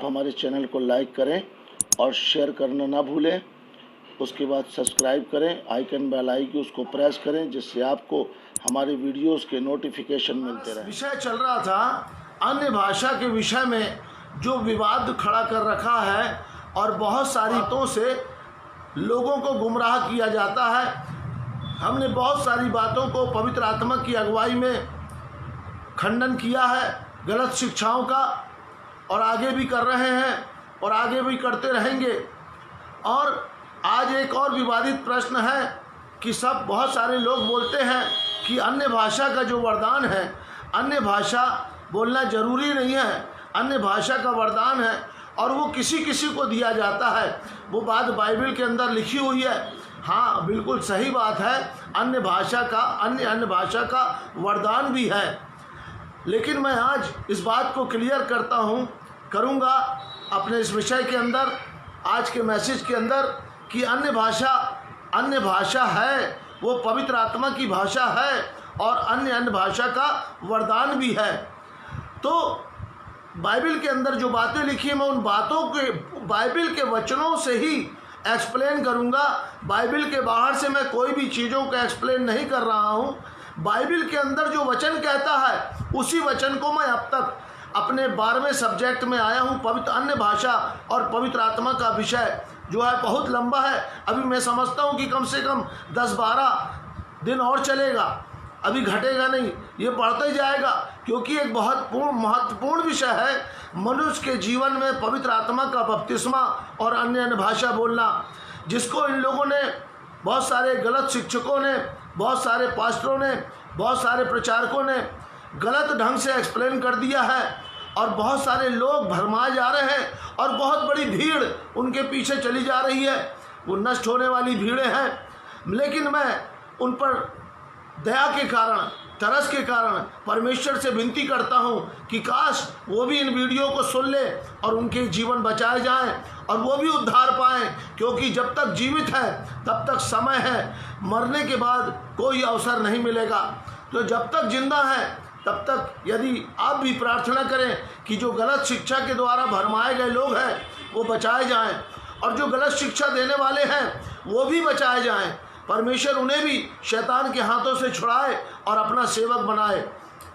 आप हमारे चैनल को लाइक करें और शेयर करना ना भूलें। उसके बाद सब्सक्राइब करें, आइकन बेल आएगी उसको प्रेस करें, जिससे आपको हमारे वीडियोस के नोटिफिकेशन मिलते रहें। विषय चल रहा था अन्य भाषा के विषय में जो विवाद खड़ा कर रखा है और बहुत सारी बातों से लोगों को गुमराह किया जाता है। हमने बहुत सारी बातों को पवित्र आत्मा की अगुवाई में खंडन किया है, गलत शिक्षाओं का, और आगे भी कर रहे हैं और आगे भी करते रहेंगे। और आज एक और विवादित प्रश्न है कि बहुत सारे लोग बोलते हैं कि अन्य भाषा का जो वरदान है, अन्य भाषा बोलना जरूरी नहीं है, अन्य भाषा का वरदान है और वो किसी किसी को दिया जाता है। वो बात बाइबल के अंदर लिखी हुई है। हाँ, बिल्कुल सही बात है, अन्य भाषा का वरदान भी है। लेकिन मैं आज इस बात को क्लियर करूँगा अपने इस विषय के अंदर, आज के मैसेज के अंदर, कि अन्य भाषा है, वो पवित्र आत्मा की भाषा है और अन्य भाषा का वरदान भी है। तो बाइबल के अंदर जो बातें लिखी हैं, मैं उन बातों के बाइबल के वचनों से ही एक्सप्लेन करूंगा। बाइबल के बाहर से मैं कोई भी चीज़ों का एक्सप्लेन नहीं कर रहा हूं। बाइबल के अंदर जो वचन कहता है उसी वचन को मैं अब तक अपने 12वें सब्जेक्ट में आया हूं। पवित्र अन्य भाषा और पवित्र आत्मा का विषय जो है बहुत लंबा है। अभी मैं समझता हूं कि कम से कम 10-12 दिन और चलेगा, अभी घटेगा नहीं, ये बढ़ता ही जाएगा, क्योंकि एक बहुत महत्वपूर्ण विषय है मनुष्य के जीवन में पवित्र आत्मा का बपतिस्मा और अन्य भाषा बोलना, जिसको इन लोगों ने, बहुत सारे गलत शिक्षकों ने, बहुत सारे पास्टरों ने, बहुत सारे प्रचारकों ने गलत ढंग से एक्सप्लेन कर दिया है और बहुत सारे लोग भरमाए जा रहे हैं और बहुत बड़ी भीड़ उनके पीछे चली जा रही है। वो नष्ट होने वाली भीड़ें हैं। लेकिन मैं उन पर दया के कारण, तरस के कारण परमेश्वर से विनती करता हूं कि काश वो भी इन वीडियो को सुन ले और उनके जीवन बचाए जाएं और वो भी उद्धार पाएं, क्योंकि जब तक जीवित है तब तक समय है, मरने के बाद कोई अवसर नहीं मिलेगा। तो जब तक जिंदा है तब तक यदि आप भी प्रार्थना करें कि जो गलत शिक्षा के द्वारा भरमाए गए लोग हैं वो बचाए जाएं और जो गलत शिक्षा देने वाले हैं वो भी बचाए जाएं। परमेश्वर उन्हें भी शैतान के हाथों से छुड़ाए और अपना सेवक बनाए,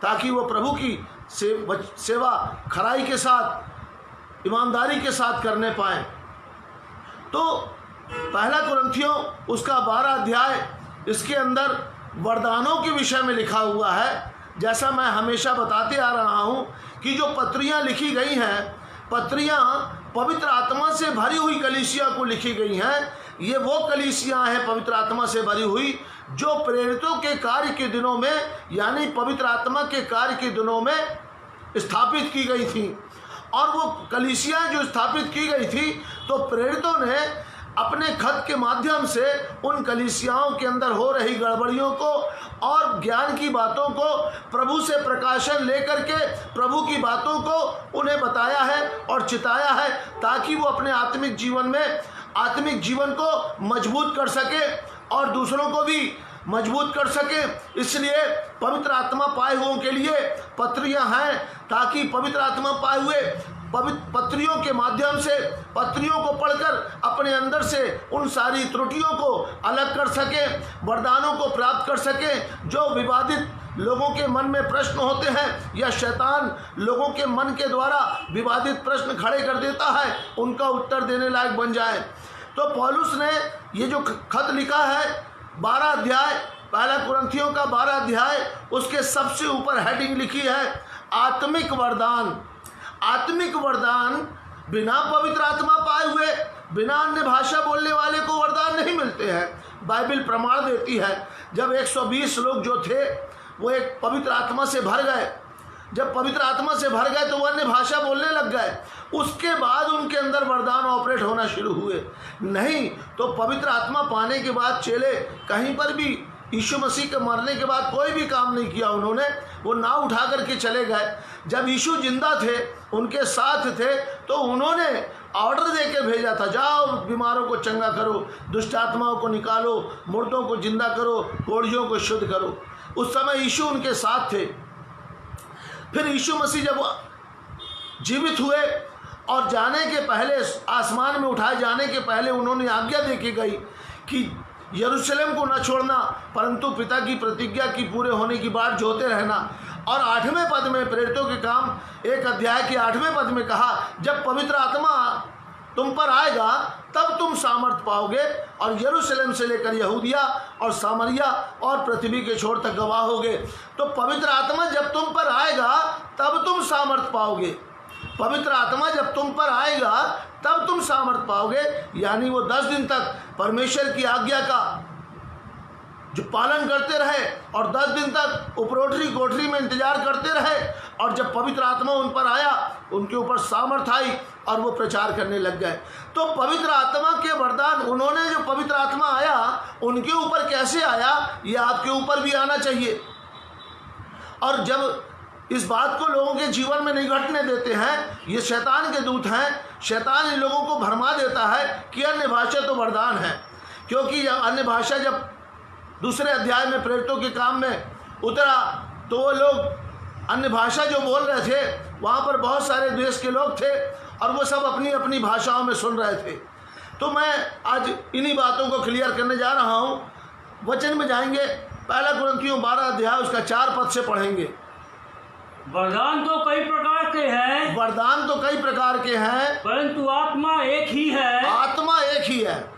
ताकि वो प्रभु की सेवा खराई के साथ, ईमानदारी के साथ करने पाएँ। तो पहला कुरिन्थियों उसका 12 अध्याय, इसके अंदर वरदानों के विषय में लिखा हुआ है। जैसा मैं हमेशा बताते आ रहा हूँ कि जो पत्रियाँ लिखी गई हैं, पत्रियाँ पवित्र आत्मा से भरी हुई कलीसिया को लिखी गई हैं। ये वो कलीसियाँ हैं पवित्र आत्मा से भरी हुई जो प्रेरितों के कार्य के दिनों में, यानी पवित्र आत्मा के कार्य के दिनों में स्थापित की गई थी। और वो कलीसियाँ जो स्थापित की गई थी, तो प्रेरितों ने अपने खत के माध्यम से उन कलीसियाओं के अंदर हो रही गड़बड़ियों को और ज्ञान की बातों को, प्रभु से प्रकाशन लेकर के प्रभु की बातों को उन्हें बताया है और चिताया है, ताकि वो अपने आत्मिक जीवन को मजबूत कर सके और दूसरों को भी मजबूत कर सके। इसलिए पवित्र आत्मा पाए हुओं के लिए पत्रियां हैं, ताकि पवित्र आत्मा पाए हुए पत्रियों के माध्यम से, पत्रियों को पढ़कर अपने अंदर से उन सारी त्रुटियों को अलग कर सके, वरदानों को प्राप्त कर सके। जो विवादित लोगों के मन में प्रश्न होते हैं या शैतान लोगों के मन के द्वारा विवादित प्रश्न खड़े कर देता है, उनका उत्तर देने लायक बन जाए। तो पौलुस ने ये जो खत लिखा है 12 अध्याय, पहला कुरिन्थियों का 12 अध्याय, उसके सबसे ऊपर हेडिंग लिखी है आत्मिक वरदान। आत्मिक वरदान बिना पवित्र आत्मा पाए हुए, बिना अन्य भाषा बोलने वाले को वरदान नहीं मिलते हैं। बाइबल प्रमाण देती है, जब 120 लोग जो थे वो एक पवित्र आत्मा से भर गए, जब पवित्र आत्मा से भर गए तो वो अन्य भाषा बोलने लग गए, उसके बाद उनके अंदर वरदान ऑपरेट होना शुरू हुए। नहीं तो पवित्र आत्मा पाने के बाद चेले कहीं पर भी यीशु मसीह के मरने के बाद कोई भी काम नहीं किया उन्होंने, वो नाव उठा करके चले गए। जब यीशु जिंदा थे, उनके साथ थे, तो उन्होंने ऑर्डर दे के भेजा था, जाओ बीमारों को चंगा करो, दुष्ट आत्माओं को निकालो, मुर्दों को जिंदा करो, कोढ़ियों को शुद्ध करो। उस समय यीशु उनके साथ थे। फिर यीशु मसीह जब जीवित हुए और जाने के पहले, आसमान में उठाए जाने के पहले उन्होंने आज्ञा दे के गई कि यरूशलेम को न छोड़ना, परंतु पिता की प्रतिज्ञा की पूरे होने की बाट जोते रहना। और 8वें पद में, प्रेरितों के काम 1 अध्याय के 8वें पद में कहा, जब पवित्र आत्मा तुम पर आएगा तब तुम सामर्थ पाओगे और यरूशलेम से लेकर यहूदिया और सामरिया और पृथ्वी के छोर तक गवाह होगे। तो पवित्र आत्मा जब तुम पर आएगा तब तुम सामर्थ पाओगे। पवित्र आत्मा जब तुम पर आएगा तब तुम सामर्थ पाओगे, यानी वो 10 दिन तक परमेश्वर की आज्ञा का जो पालन करते रहे और 10 दिन तक उपरोठरी कोठरी में इंतजार करते रहे। और जब पवित्र आत्मा उन पर आया, उनके ऊपर सामर्थ आई और वो प्रचार करने लग गए। तो पवित्र आत्मा के वरदान, उन्होंने जो पवित्र आत्मा आया उनके ऊपर कैसे आया, ये आपके ऊपर भी आना चाहिए। और जब इस बात को लोगों के जीवन में नहीं घटने देते हैं, ये शैतान के दूत हैं। शैतान इन लोगों को भरमा देता है कि अन्य भाषा तो वरदान है, क्योंकि अन्य भाषा जब दूसरे अध्याय में प्रेरितों के काम में उतरा तो वो लोग अन्य भाषा जो बोल रहे थे, वहाँ पर बहुत सारे देश के लोग थे और वो सब अपनी अपनी भाषाओं में सुन रहे थे। तो मैं आज इन्हीं बातों को क्लियर करने जा रहा हूँ। वचन में जाएंगे, 1 कुरिन्थियों 12 अध्याय उसका 4 पद से पढ़ेंगे। वरदान तो कई प्रकार के हैं, वरदान तो कई प्रकार के हैं, परंतु आत्मा एक ही है। आत्मा एक ही है।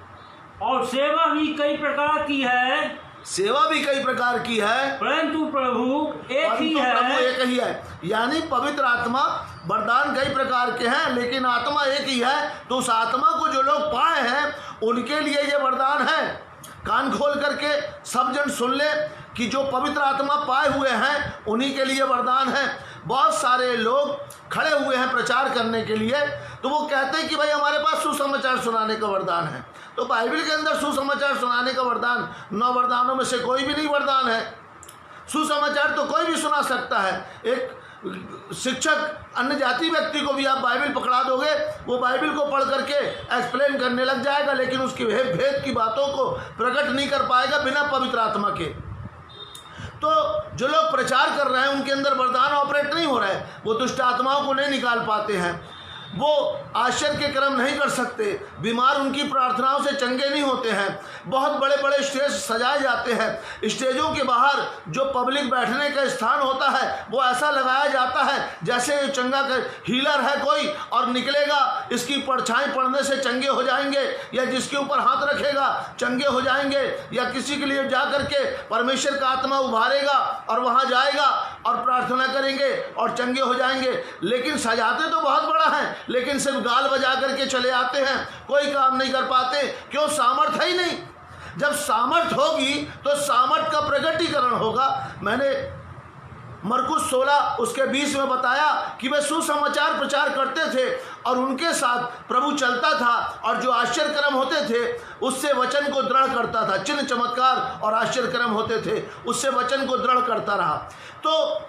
और सेवा भी कई प्रकार की है, सेवा भी कई प्रकार की है, परंतु प्रभु एक ही है। प्रभु एक ही है। यानी पवित्र आत्मा, वरदान कई प्रकार के हैं लेकिन आत्मा एक ही है। तो उस आत्मा को जो लोग पाए हैं उनके लिए ये वरदान है। कान खोल करके सब जन सुन ले कि जो पवित्र आत्मा पाए हुए हैं उन्हीं के लिए वरदान है। बहुत सारे लोग खड़े हुए हैं प्रचार करने के लिए, तो वो कहते हैं कि भाई हमारे पास सुसमाचार सुनाने का वरदान है। तो बाइबल के अंदर सुसमाचार सुनाने का वरदान 9 वरदानों में से कोई भी नहीं वरदान है। सुसमाचार तो कोई भी सुना सकता है। एक शिक्षक अन्य जाति व्यक्ति को भी आप बाइबल पकड़ा दोगे, वो बाइबल को पढ़ करके एक्सप्लेन करने लग जाएगा, लेकिन उसकी भेद की बातों को प्रकट नहीं कर पाएगा बिना पवित्र आत्मा के। तो जो लोग प्रचार कर रहे हैं उनके अंदर वरदान ऑपरेट नहीं हो रहा है, वो दुष्ट आत्माओं को नहीं निकाल पाते हैं, वो आश्चर्य के कर्म नहीं कर सकते, बीमार उनकी प्रार्थनाओं से चंगे नहीं होते हैं। बहुत बड़े बड़े स्टेज सजाए जाते हैं, स्टेजों के बाहर जो पब्लिक बैठने का स्थान होता है वो ऐसा लगाया जाता है जैसे चंगा का हीलर है कोई और निकलेगा, इसकी परछाई पड़ने से चंगे हो जाएंगे, या जिसके ऊपर हाथ रखेगा चंगे हो जाएंगे, या किसी के लिए जा करके परमेश्वर का आत्मा उभारेगा और वहाँ जाएगा और प्रार्थना करेंगे और चंगे हो जाएंगे। लेकिन सजाते तो बहुत बड़ा है, लेकिन सिर्फ गाल बजा करके चले आते हैं, कोई काम नहीं कर पाते। क्यों? सामर्थ है ही नहीं। जब सामर्थ होगी तो सामर्थ का प्रकटीकरण होगा। मैंने मरकुस 16 उसके 20 में बताया कि वे सुसमाचार प्रचार करते थे और उनके साथ प्रभु चलता था और जो आश्चर्य कर्म होते थे उससे वचन को दृढ़ करता था। चिन्ह चमत्कार और आश्चर्य कर्म होते थे, उससे वचन को दृढ़ करता रहा। तो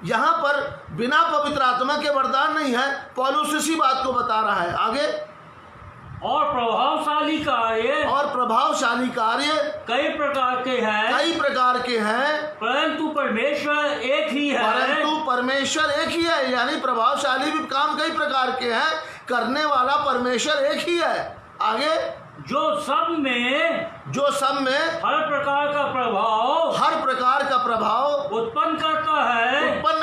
यहाँ पर बिना पवित्र आत्मा के वरदान नहीं है। पौलुस इसी बात को बता रहा है आगे। और प्रभावशाली कार्य कई प्रकार के हैं, परंतु परमेश्वर एक ही है। यानी प्रभावशाली भी काम कई प्रकार के हैं, करने वाला परमेश्वर एक ही है। आगे, जो सब में हर प्रकार का प्रभाव उत्पन्न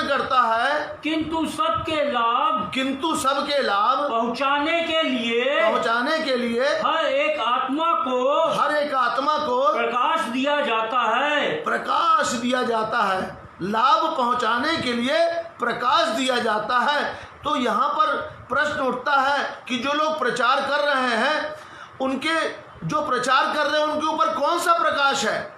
करता है, किंतु सबके लाभ पहुंचाने के लिए हर एक आत्मा को प्रकाश दिया जाता है। लाभ पहुंचाने के लिए प्रकाश दिया जाता है। तो यहाँ पर प्रश्न उठता है कि जो लोग प्रचार कर रहे हैं उनके ऊपर कौन सा प्रकाश है,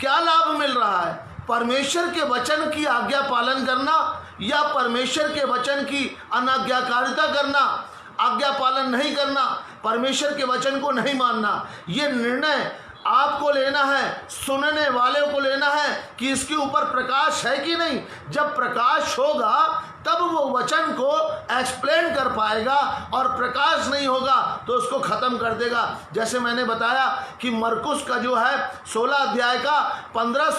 क्या लाभ मिल रहा है? परमेश्वर के वचन की आज्ञा पालन करना या परमेश्वर के वचन की अनाज्ञाकारिता करना, आज्ञा पालन नहीं करना, परमेश्वर के वचन को नहीं मानना, ये निर्णय आपको लेना है, सुनने वाले को लेना है कि इसके ऊपर प्रकाश है कि नहीं। जब प्रकाश होगा तब वो वचन को एक्सप्लेन कर पाएगा, और प्रकाश नहीं होगा तो उसको ख़त्म कर देगा। जैसे मैंने बताया कि मरकुस का जो है 16 अध्याय का 15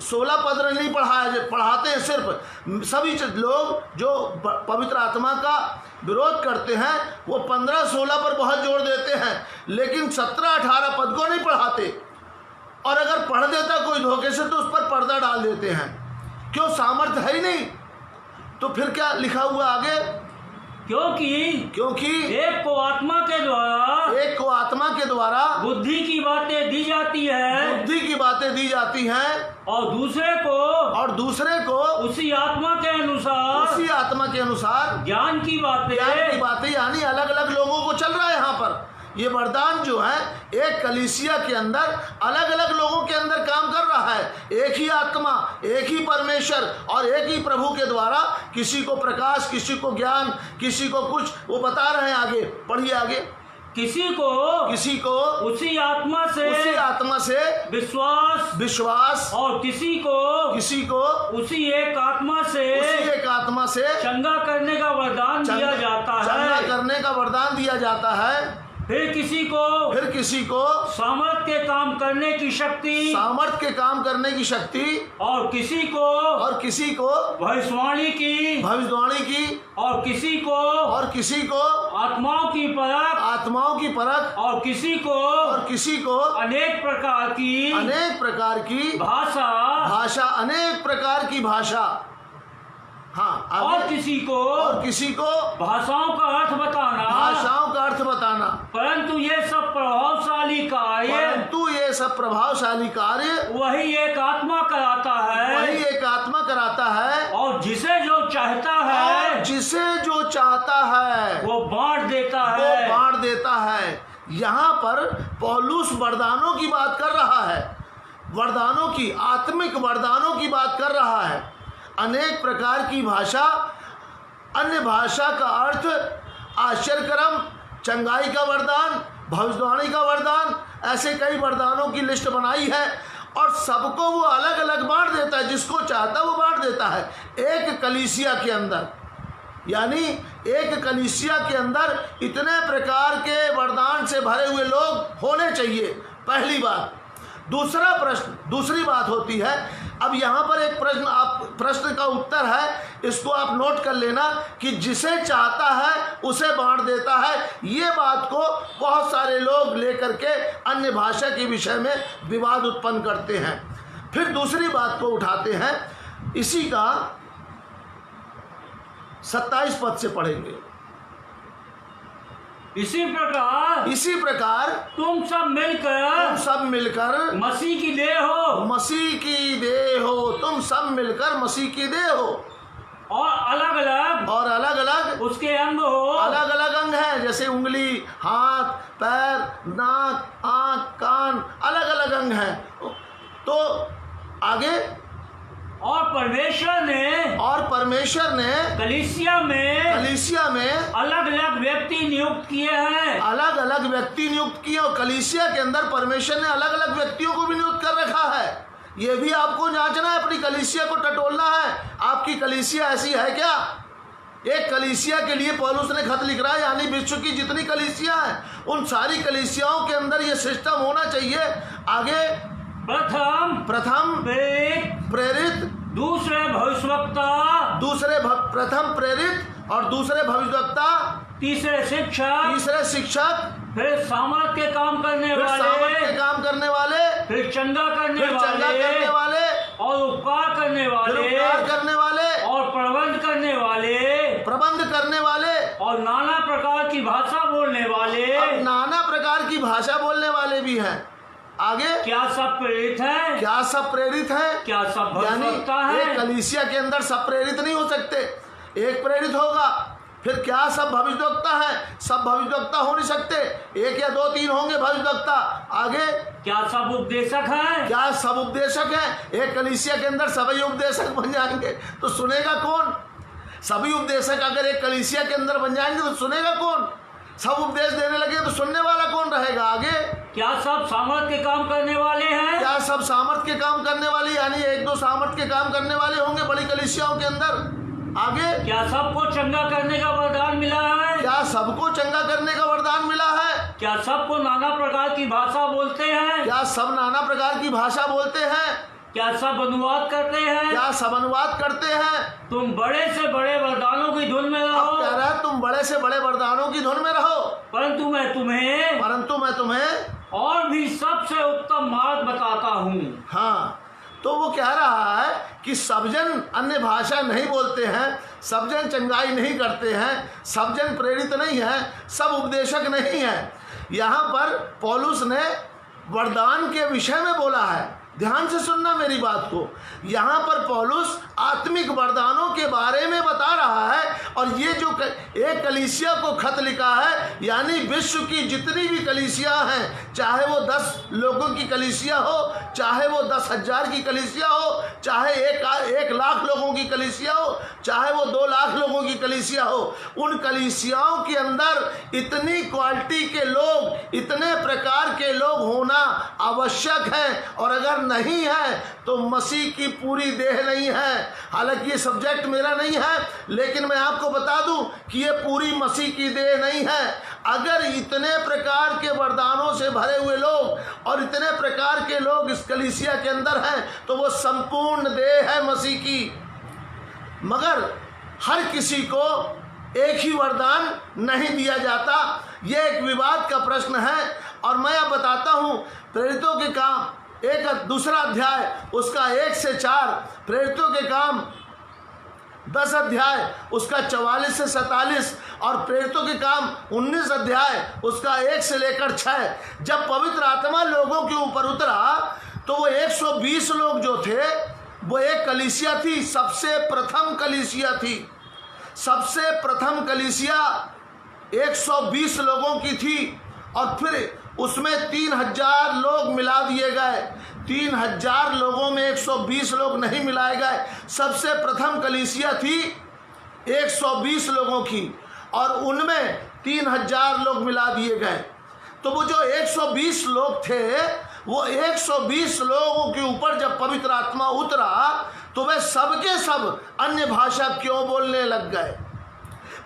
16 पद नहीं पढ़ाते हैं। सिर्फ सभी लोग जो पवित्र आत्मा का विरोध करते हैं वो 15-16 पर बहुत जोर देते हैं, लेकिन 17-18 पद को नहीं पढ़ाते। और अगर पढ़ देता कोई धोखे से तो उस पर पर्दा डाल देते हैं। क्यों? सामर्थ्य है ही नहीं। तो फिर क्या लिखा हुआ आगे? क्योंकि एक को आत्मा के द्वारा बुद्धि की बातें दी जाती हैं और दूसरे को उसी आत्मा के अनुसार ज्ञान की बातें यानी अलग अलग लोगों को चल रहा है। यहाँ पर ये वरदान जो है एक कलीसिया के अंदर अलग अलग लोगों के अंदर काम कर रहा है। एक ही आत्मा, एक ही परमेश्वर और एक ही प्रभु के द्वारा किसी को प्रकाश, किसी को ज्ञान, किसी को कुछ, वो बता रहे हैं। आगे पढ़िए। आगे किसी को उसी आत्मा से विश्वास और किसी को उसी एक आत्मा से चंगा करने का वरदान दिया जाता है। फिर किसी को सामर्थ के काम करने की शक्ति और किसी को भविष्यवाणी की और किसी को आत्माओं की परख और किसी को अनेक प्रकार की भाषा अनेक प्रकार की भाषा। हाँ, और किसी को भाषाओं का अर्थ बताना। परंतु ये सब प्रभावशाली कार्य वही एक आत्मा कराता है और जिसे जो चाहता है वो बांट देता है। यहाँ पर पौलुस वरदानों की बात कर रहा है, वरदानों की, आत्मिक वरदानों की बात कर रहा है। अनेक प्रकार की भाषा, अन्य भाषा का अर्थ, आश्चर्यकर्म, चंगाई का वरदान, भविष्यवाणी का वरदान, ऐसे कई वरदानों की लिस्ट बनाई है और सबको वो अलग अलग बांट देता है। जिसको चाहता है वो बांट देता है। एक कलीसिया के अंदर, यानी एक कलीसिया के अंदर इतने प्रकार के वरदान से भरे हुए लोग होने चाहिए, पहली बात। दूसरी बात होती है, अब यहाँ पर एक प्रश्न का उत्तर है, इसको आप नोट कर लेना कि जिसे चाहता है उसे बांट देता है। ये बात को बहुत सारे लोग लेकर के अन्य भाषा के विषय में विवाद उत्पन्न करते हैं। फिर दूसरी बात को उठाते हैं, इसी का 27 पद से पढ़ेंगे। इसी प्रकार तुम सब मिलकर मसीह की देह हो। तुम सब मिलकर मसीह की देह हो और अलग अलग उसके अंग हो। अलग अलग अंग हैं, जैसे उंगली, हाथ, पैर, नाक, आँख, कान, अलग अलग अंग हैं। तो आगे, और परमेश्वर ने कलीसिया में अलग अलग व्यक्ति नियुक्त किए और कलीसिया के अंदर परमेश्वर ने अलग अलग व्यक्तियों को भी नियुक्त कर रखा है। ये भी आपको जांचना है, अपनी कलीसिया को टटोलना है। आपकी कलीसिया ऐसी है क्या? एक कलीसिया के लिए पौलुस ने खत लिख रहा है, यानी विश्व की जितनी कलीसिया है उन सारी कलीसियाओं के अंदर ये सिस्टम होना चाहिए। आगे, प्रथम प्रेरित, दूसरे भविष्यवक्ता, प्रथम प्रेरित और दूसरे भविष्यवक्ता, तीसरे शिक्षक, फिर सामर्थ के काम करने वाले, फिर चंगा करने वाले और उपकार करने वाले और प्रबंध करने वाले और नाना प्रकार की भाषा बोलने वाले भी हैं। आगे, क्या सब प्रेरित है? क्या सब भविष्यवक्ता है? एक कलीसिया के अंदर सब प्रेरित नहीं हो सकते, एक प्रेरित होगा। फिर क्या सब भविष्यवक्ता है? सब भविष्यवक्ता हो नहीं सकते, 1 या 2 3 होंगे भविष्यवक्ता। आगे, क्या सब उपदेशक है? एक कलीसिया के अंदर सभी उपदेशक बन जाएंगे तो सुनेगा कौन? सभी उपदेशक अगर एक कलीसिया के अंदर बन जाएंगे तो सुनेगा कौन? सब उपदेश देने लगे तो सुनने वाला कौन रहेगा? आगे, क्या सब सामर्थ के काम करने वाले हैं? क्या सब सामर्थ के काम करने वाले, यानी 1-2 सामर्थ के काम करने वाले होंगे बड़ी कलीसियाओं के अंदर। आगे, क्या सबको चंगा करने का वरदान मिला है? क्या सबको चंगा करने का वरदान मिला है? क्या सबको नाना प्रकार की भाषा बोलते हैं? क्या सब नाना प्रकार की भाषा बोलते हैं? क्या सब अनुवाद करते हैं? क्या सब अनुवाद करते हैं? तुम बड़े से बड़े वरदानों की धुन में अब रहो, कह रहा है तुम बड़े से बड़े वरदानों की धुन में रहो, परंतु मैं तुम्हें और भी सबसे उत्तम मार्ग बताता हूँ। हाँ, तो वो कह रहा है कि सब जन अन्य भाषा नहीं बोलते हैं, सब जन चंगाई नहीं करते हैं, सब जन प्रेरित नहीं है, सब उपदेशक नहीं है। यहाँ पर पौलुस ने वरदान के विषय में बोला है। ध्यान से सुनना मेरी बात को। यहाँ पर पौलुस आत्मिक वरदानों के बारे में बता रहा है, और ये जो एक कलीसिया को खत लिखा है, यानी विश्व की जितनी भी कलीसिया हैं, चाहे वो 10 लोगों की कलीसिया हो, चाहे वो 10,000 की कलीसिया हो, चाहे 1 लाख लोगों की कलीसिया हो, चाहे वो 2 लाख लोगों की कलीसिया हो, उन कलीसियाओं के अंदर इतनी क्वालिटी के लोग, इतने प्रकार के लोग होना आवश्यक है। और अगर नहीं है तो मसीह की पूरी देह नहीं है। हालांकि ये सब्जेक्ट मेरा नहीं है, लेकिन मैं आपको बता दूं कि ये पूरी मसीह की देह नहीं है। अगर इतने प्रकार के वरदानों से भरे हुए लोग और इतने प्रकार के लोग इस कलीसिया के अंदर हैं, तो वो संपूर्ण देह है मसीह की। मगर हर किसी को एक ही वरदान नहीं दिया जाता। ये एक विवाद का प्रश्न है। और मैं अब बताता हूँ प्रेरितों के काम, एक दूसरा अध्याय उसका 1 से 4, प्रेरितों के काम 10 अध्याय उसका 44 से 47, और प्रेरितों के काम 19 अध्याय उसका 1 से लेकर 6। जब पवित्र आत्मा लोगों के ऊपर उतरा तो वो 120 लोग जो थे, वो एक कलीसिया थी, सबसे प्रथम कलीसिया थी। सबसे प्रथम कलीसिया 120 लोगों की थी, और फिर उसमें 3000 लोग मिला दिए गए। 3000 लोगों में 120 लोग नहीं मिलाए गए। सबसे प्रथम कलीसिया थी 120 लोगों की, और उनमें 3000 लोग मिला दिए गए। तो वो जो 120 लोग थे, वो 120 लोगों के ऊपर जब पवित्र आत्मा उतरा तो वे सबके सब अन्य भाषा क्यों बोलने लग गए?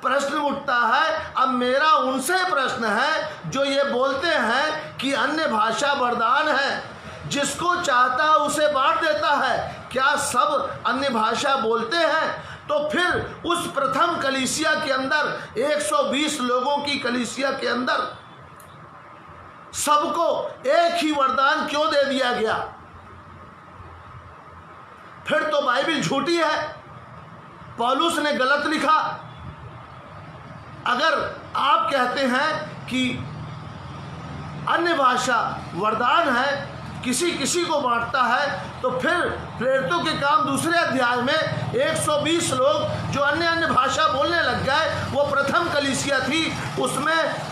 प्रश्न उठता है। अब मेरा उनसे प्रश्न है जो ये बोलते हैं कि अन्य भाषा वरदान है, जिसको चाहता है उसे बांट देता है। क्या सब अन्य भाषा बोलते हैं? तो फिर उस प्रथम कलीसिया के अंदर 120 लोगों की कलीसिया के अंदर सबको एक ही वरदान क्यों दे दिया गया? फिर तो बाइबिल झूठी है, पौलुस ने गलत लिखा। अगर आप कहते हैं कि अन्य भाषा वरदान है, किसी किसी को बांटता है, तो फिर प्रेरितों के काम दूसरे अध्याय में 120 लोग जो अन्य अन्य भाषा बोलने लग गए, वो प्रथम कलीसिया थी। उसमें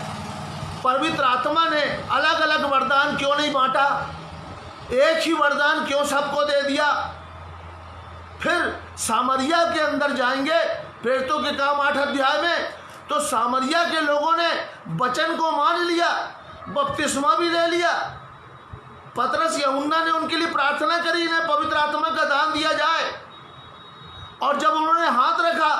पवित्र आत्मा ने अलग अलग वरदान क्यों नहीं बांटा? एक ही वरदान क्यों सबको दे दिया? फिर सामरिया के अंदर जाएंगे प्रेरितों के काम 8 अध्याय में, तो सामरिया के लोगों ने वचन को मान लिया, बपतिस्मा भी ले लिया। पतरस यूहन्ना ने उनके लिए प्रार्थना करी, इन्हें पवित्र आत्मा का दान दिया जाए। और जब उन्होंने हाथ रखा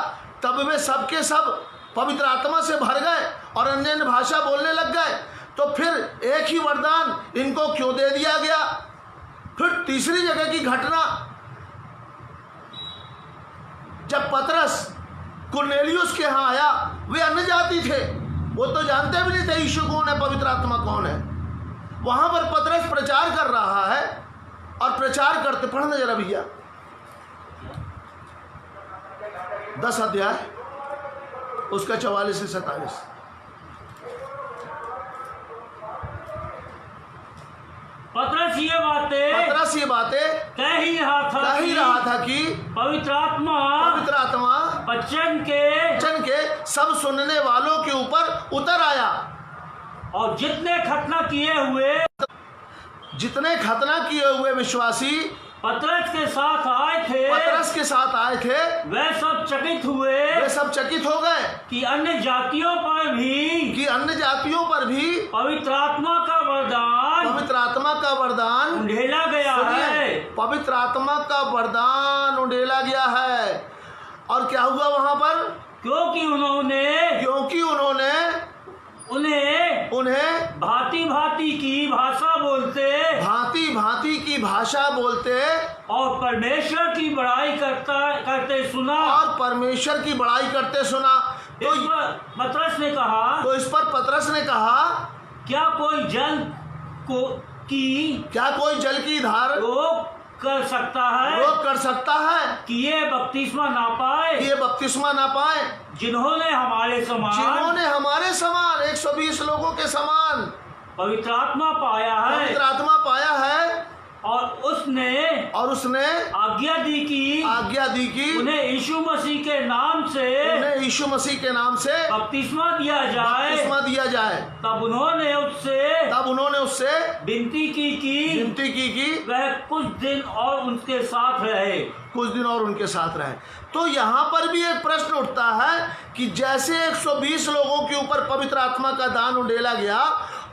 तब वे सबके सब पवित्र आत्मा से भर गए और अन्य अन्य भाषा बोलने लग गए। तो फिर एक ही वरदान इनको क्यों दे दिया गया? फिर तीसरी जगह की घटना, जब पतरस कुरनेलियुस के यहाँ आया, वे अन्य जाति थे, वो तो जानते भी नहीं थे यीशु कौन है, पवित्र आत्मा कौन है। वहां पर पतरस प्रचार कर रहा है, और प्रचार करते, पढ़ना जरा भैया 10 अध्याय उसका 44 से 47। पतरस ये बातें कह ही रहा था कि पवित्र आत्मा वचन के सब सुनने वालों के ऊपर उतर आया, और जितने खतना किए हुए विश्वासी पतरस के साथ आए थे, वे सब चकित हो गए कि अन्य जातियों पर भी पवित्र आत्मा का वरदान उंडेला गया है। पवित्र आत्मा का वरदान उंडेला गया है। और क्या हुआ वहां पर? क्योंकि उन्हें भांति भांति की भाषा बोलते और परमेश्वर की बड़ाई करते सुना। और परमेश्वर की बड़ाई करते सुना। तो इस पर पतरस ने कहा, तो इस पर पतरस ने कहा, क्या कोई जल की धार रोक कर सकता है कि ये बपतिस्मा ना पाए जिन्होंने हमारे समान 120 लोगों के समान पवित्र आत्मा पाया है और उसने आज्ञा दी कि उन्हें यीशु मसीह के नाम से बपतिस्मा दिया जाए। तब उन्होंने उससे विनती की कि वह कुछ दिन और उनके साथ रहे। तो यहाँ पर भी एक प्रश्न उठता है कि जैसे 120 लोगों के ऊपर पवित्र आत्मा का दान उंडेला गया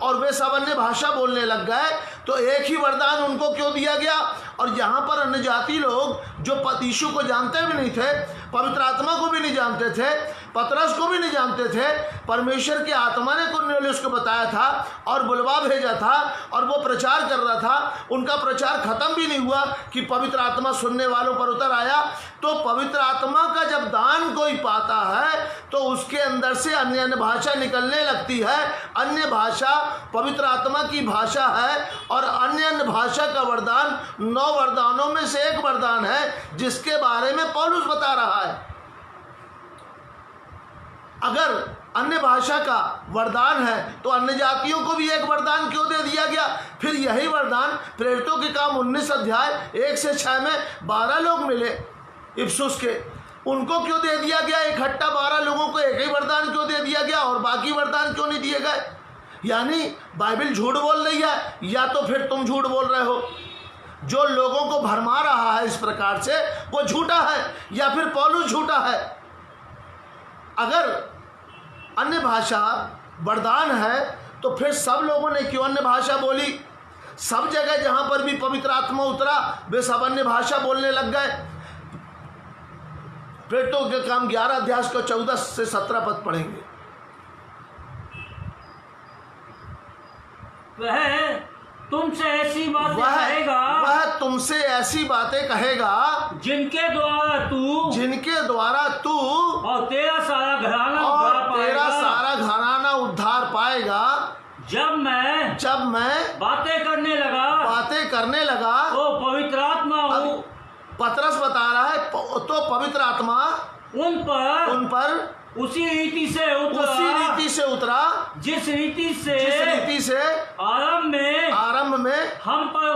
और वे सब अन्य भाषा बोलने लग गए, तो एक ही वरदान उनको क्यों दिया गया? और यहाँ पर अन्य जाति लोग जो यीशु को जानते भी नहीं थे, पवित्र आत्मा को भी नहीं जानते थे, पतरस को भी नहीं जानते थे, परमेश्वर की आत्मा ने कुरनेलियुस को बताया था और बुलवा भेजा था और वो प्रचार कर रहा था। उनका प्रचार खत्म भी नहीं हुआ कि पवित्र आत्मा सुनने वालों पर उतर आया। तो पवित्र आत्मा का जब दान कोई पाता है तो उसके अंदर से अन्य अन्य भाषा निकलने लगती है। अन्य भाषा पवित्र आत्मा की भाषा है और अन्य अन्य भाषा का वरदान 9 वरदानों में से एक वरदान है जिसके बारे में पौलुस बता रहा है। अगर अन्य भाषा का वरदान है तो अन्य जातियों को भी एक वरदान क्यों दे दिया गया? फिर यही वरदान प्रेरितों के काम 19 अध्याय 1 से 6 में 12 लोग मिले इफिसुस के, उनको क्यों दे दिया गया? इकट्ठा 12 लोगों को एक ही वरदान क्यों दे दिया गया और बाकी वरदान क्यों नहीं दिए गए? यानी बाइबल झूठ बोल रही है या तो फिर तुम झूठ बोल रहे हो। जो लोगों को भरमा रहा है इस प्रकार से वो झूठा है या फिर पौलुस झूठा है। अगर अन्य भाषा वरदान है तो फिर सब लोगों ने क्यों अन्य भाषा बोली? सब जगह जहां पर भी पवित्र आत्मा उतरा वे सब अन्य भाषा बोलने लग गए। प्रेरितों के काम 11 अध्याय को 14 से 17 पद पढ़ेंगे। वह तुमसे ऐसी बातें कहेगा जिनके द्वारा तू और तेरा सारा घराना उद्धार पाएगा। जब मैं बातें करने लगा तो पवित्र आत्मा पतरस बता रहा है तो पवित्र आत्मा उन पर उसी रीति से उतरा जिस रीति से आरंभ में हम पर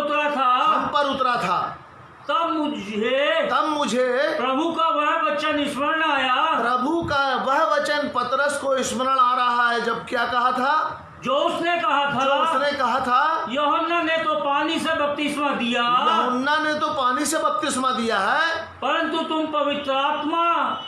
उतरा था। तब मुझे प्रभु का वह वचन स्मरण आया। प्रभु का वह वचन पतरस को स्मरण आ रहा है जब क्या कहा था? जो उसने कहा था यूहन्ना ने तो पानी से बपतिस्मा दिया है, परंतु तुम पवित्र आत्मा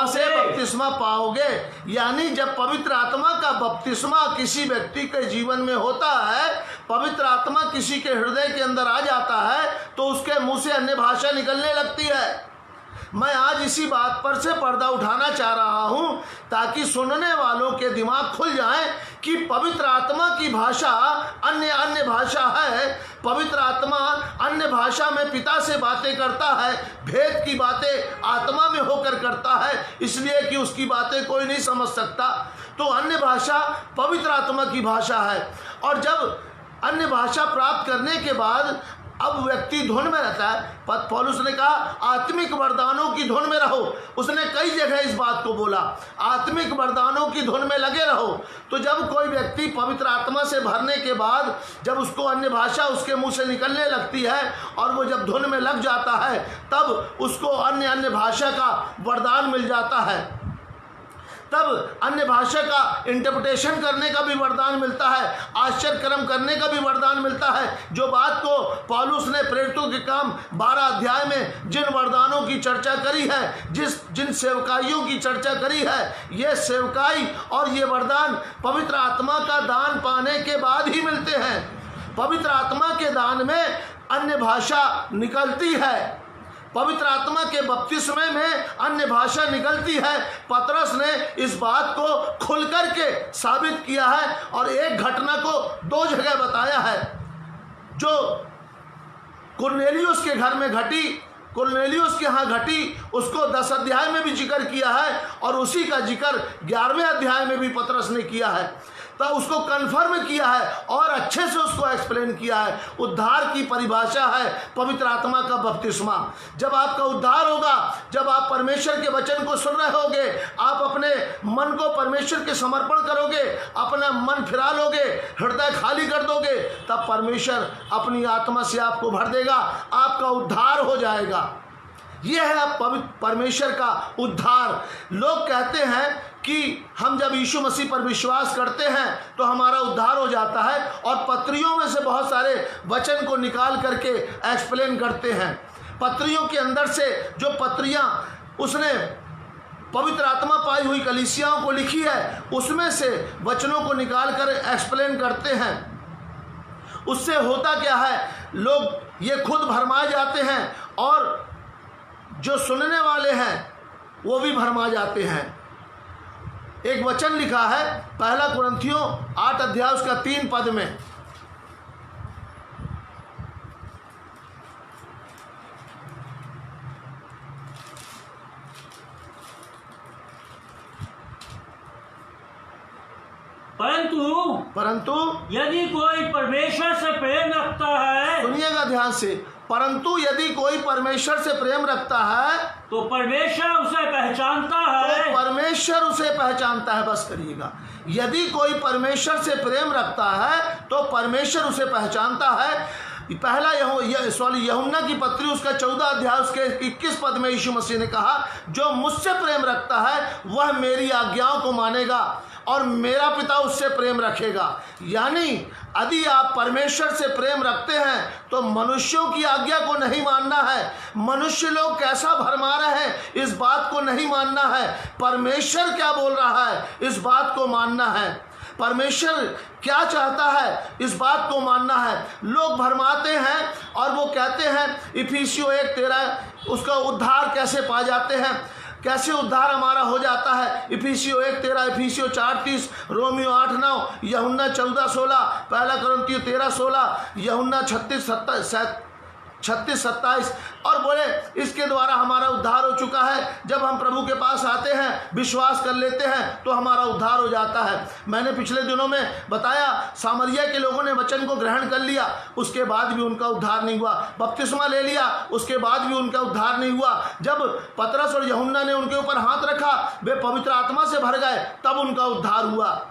से बपतिस्मा पाओगे। यानी जब पवित्र आत्मा का बपतिस्मा किसी व्यक्ति के जीवन में होता है, पवित्र आत्मा किसी के हृदय के अंदर आ जाता है तो उसके मुंह से अन्य भाषा निकलने लगती है। मैं आज इसी बात पर से पर्दा उठाना चाह रहा हूं ताकि सुनने वालों के दिमाग खुल जाएं कि पवित्र आत्मा की भाषा अन्य भाषा है। पवित्र आत्मा अन्य भाषा में पिता से बातें करता है, भेद की बातें आत्मा में होकर करता है, इसलिए कि उसकी बातें कोई नहीं समझ सकता। तो अन्य भाषा पवित्र आत्मा की भाषा है। और जब अन्य भाषा प्राप्त करने के बाद अब व्यक्ति धुन में रहता है। पौलुस ने कहा आत्मिक वरदानों की धुन में रहो। उसने कई जगह इस बात को बोला, आत्मिक वरदानों की धुन में लगे रहो। तो जब कोई व्यक्ति पवित्र आत्मा से भरने के बाद जब उसको अन्य भाषा उसके मुंह से निकलने लगती है और वो जब धुन में लग जाता है तब उसको अन्य भाषा का वरदान मिल जाता है। तब अन्य भाषा का इंटरप्रिटेशन करने का भी वरदान मिलता है, आश्चर्य कर्म करने का भी वरदान मिलता है। जो बात को पौलुस ने प्रेरितों के काम 12 अध्याय में जिन वरदानों की चर्चा करी है, जिन सेवकाइयों की चर्चा करी है, ये सेवकाई और ये वरदान पवित्र आत्मा का दान पाने के बाद ही मिलते हैं। पवित्र आत्मा के दान में अन्य भाषा निकलती है, पवित्र आत्मा के बपतिस्मे में अन्य भाषा निकलती है। पतरस ने इस बात को खुल करके साबित किया है और एक घटना को 2 जगह बताया है। जो कुरनेलियुस के घर में घटी, कुरनेलियुस के यहाँ घटी, उसको 10 अध्याय में भी जिक्र किया है और उसी का जिक्र 11वें अध्याय में भी पतरस ने किया है। तो उसको कन्फर्म किया है और अच्छे से उसको एक्सप्लेन किया है। उद्धार की परिभाषा है पवित्र आत्मा का बपतिस्मा। जब आपका उद्धार होगा, जब आप परमेश्वर के वचन को सुन रहे होगे, आप अपने मन को परमेश्वर के समर्पण करोगे, अपना मन फिरा लोगे, हृदय खाली कर दोगे, तब परमेश्वर अपनी आत्मा से आपको भर देगा, आपका उद्धार हो जाएगा। यह है पवित्र परमेश्वर का उद्धार। लोग कहते हैं कि हम जब यीशु मसीह पर विश्वास करते हैं तो हमारा उद्धार हो जाता है, और पत्रियों में से बहुत सारे वचन को निकाल करके एक्सप्लेन करते हैं। पत्रियों के अंदर से जो पत्रियां उसने पवित्र आत्मा पाई हुई कलीसियाओं को लिखी है, उसमें से वचनों को निकाल कर एक्सप्लेन करते हैं। उससे होता क्या है, लोग ये खुद भरमा जाते हैं और जो सुनने वाले हैं वो भी भरमा जाते हैं। एक वचन लिखा है 1 कुरिन्थियों 8 अध्याय उसका 3 पद में, परंतु यदि कोई परमेश्वर से प्रेम रखता है, सुनिएगा ध्यान से, परंतु यदि कोई परमेश्वर से प्रेम रखता है तो परमेश्वर उसे पहचानता है। तो परमेश्वर उसे पहचानता है। बस करिएगा, यदि कोई परमेश्वर से प्रेम रखता है तो परमेश्वर उसे पहचानता है। पहला यूहन्ना की पत्री उसका 14 अध्याय उसके 21 पद में यीशु मसीह ने कहा, जो मुझसे प्रेम रखता है वह मेरी आज्ञाओं को मानेगा और मेरा पिता उससे प्रेम रखेगा। यानी यदि आप परमेश्वर से प्रेम रखते हैं तो मनुष्यों की आज्ञा को नहीं मानना है, मनुष्य लोग कैसा भरमा रहे हैं इस बात को नहीं मानना है, परमेश्वर क्या बोल रहा है इस बात को मानना है, परमेश्वर क्या चाहता है इस बात को मानना है। लोग भरमाते हैं और वो कहते हैं इफिसियों 1:13 उसका उद्धार कैसे पा जाते हैं, कैसे उद्धार हमारा हो जाता है। इफिसियों 1:13, इफिसियों 4:30, रोमियो 8:9, यूहन्ना 14:16, 1 कुरिन्थियों 13:16, यूहन्ना 36:27 और बोले इसके द्वारा हमारा उद्धार हो चुका है। जब हम प्रभु के पास आते हैं, विश्वास कर लेते हैं तो हमारा उद्धार हो जाता है। मैंने पिछले दिनों में बताया, सामरिया के लोगों ने वचन को ग्रहण कर लिया, उसके बाद भी उनका उद्धार नहीं हुआ। बपतिस्मा ले लिया, उसके बाद भी उनका उद्धार नहीं हुआ। जब पतरस और यूहन्ना ने उनके ऊपर हाथ रखा, वे पवित्र आत्मा से भर गए, तब उनका उद्धार हुआ।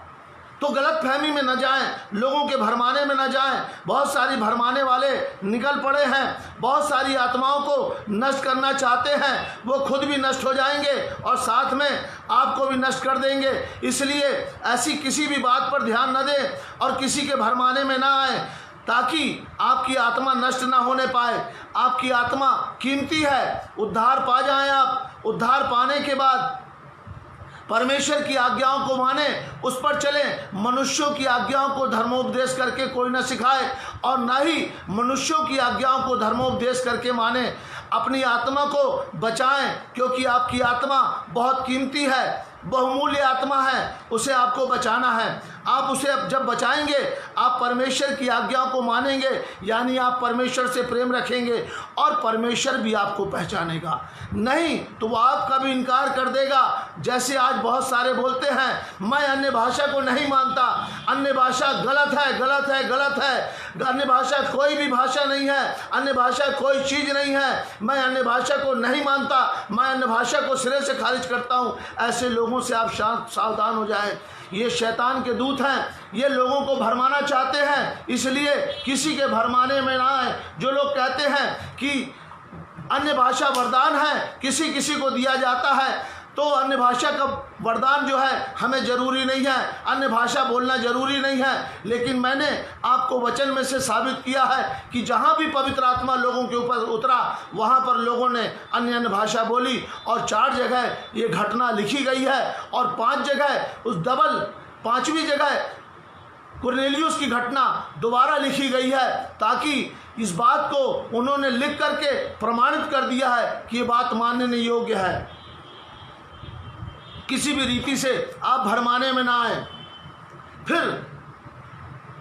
तो गलत फहमी में न जाएं, लोगों के भरमाने में न जाएं। बहुत सारी भरमाने वाले निकल पड़े हैं, बहुत सारी आत्माओं को नष्ट करना चाहते हैं, वो खुद भी नष्ट हो जाएंगे और साथ में आपको भी नष्ट कर देंगे। इसलिए ऐसी किसी भी बात पर ध्यान न दें और किसी के भरमाने में ना आए, ताकि आपकी आत्मा नष्ट ना होने पाए। आपकी आत्मा कीमती है, उद्धार पा जाएं आप। उद्धार पाने के बाद परमेश्वर की आज्ञाओं को माने, उस पर चले। मनुष्यों की आज्ञाओं को धर्मोपदेश करके कोई न सिखाए और न ही मनुष्यों की आज्ञाओं को धर्मोपदेश करके माने। अपनी आत्मा को बचाएं, क्योंकि आपकी आत्मा बहुत कीमती है, बहुमूल्य आत्मा है, उसे आपको बचाना है। आप उसे जब बचाएंगे, आप परमेश्वर की आज्ञाओं को मानेंगे, यानी आप परमेश्वर से प्रेम रखेंगे और परमेश्वर भी आपको पहचानेगा। नहीं तो वो आपका भी इनकार कर देगा। जैसे आज बहुत सारे बोलते हैं, मैं अन्य भाषा को नहीं मानता, अन्य भाषा गलत है, गलत है, गलत है, अन्य भाषा कोई भी भाषा नहीं है, अन्य भाषा कोई चीज़ नहीं है, मैं अन्य भाषा को नहीं मानता, मैं अन्य भाषा को सिरे से खारिज करता हूँ। ऐसे लोगों से आप सावधान हो जाएं। ये शैतान के दूत हैं, ये लोगों को भरमाना चाहते हैं, इसलिए किसी के भरमाने में ना आए। जो लोग कहते हैं कि अन्य भाषा वरदान है, किसी किसी को दिया जाता है, तो अन्य भाषा का वरदान जो है हमें ज़रूरी नहीं है, अन्य भाषा बोलना ज़रूरी नहीं है। लेकिन मैंने आपको वचन में से साबित किया है कि जहाँ भी पवित्र आत्मा लोगों के ऊपर उतरा, वहाँ पर लोगों ने अन्य अन्य भाषा बोली। और 4 जगह ये घटना लिखी गई है और 5 जगह उस 5वीं जगह कुरनेलियुस की घटना दोबारा लिखी गई है, ताकि इस बात को उन्होंने लिख करके प्रमाणित कर दिया है कि ये बात मानने योग्य है। किसी भी रीति से आप भरमाने में ना आए। फिर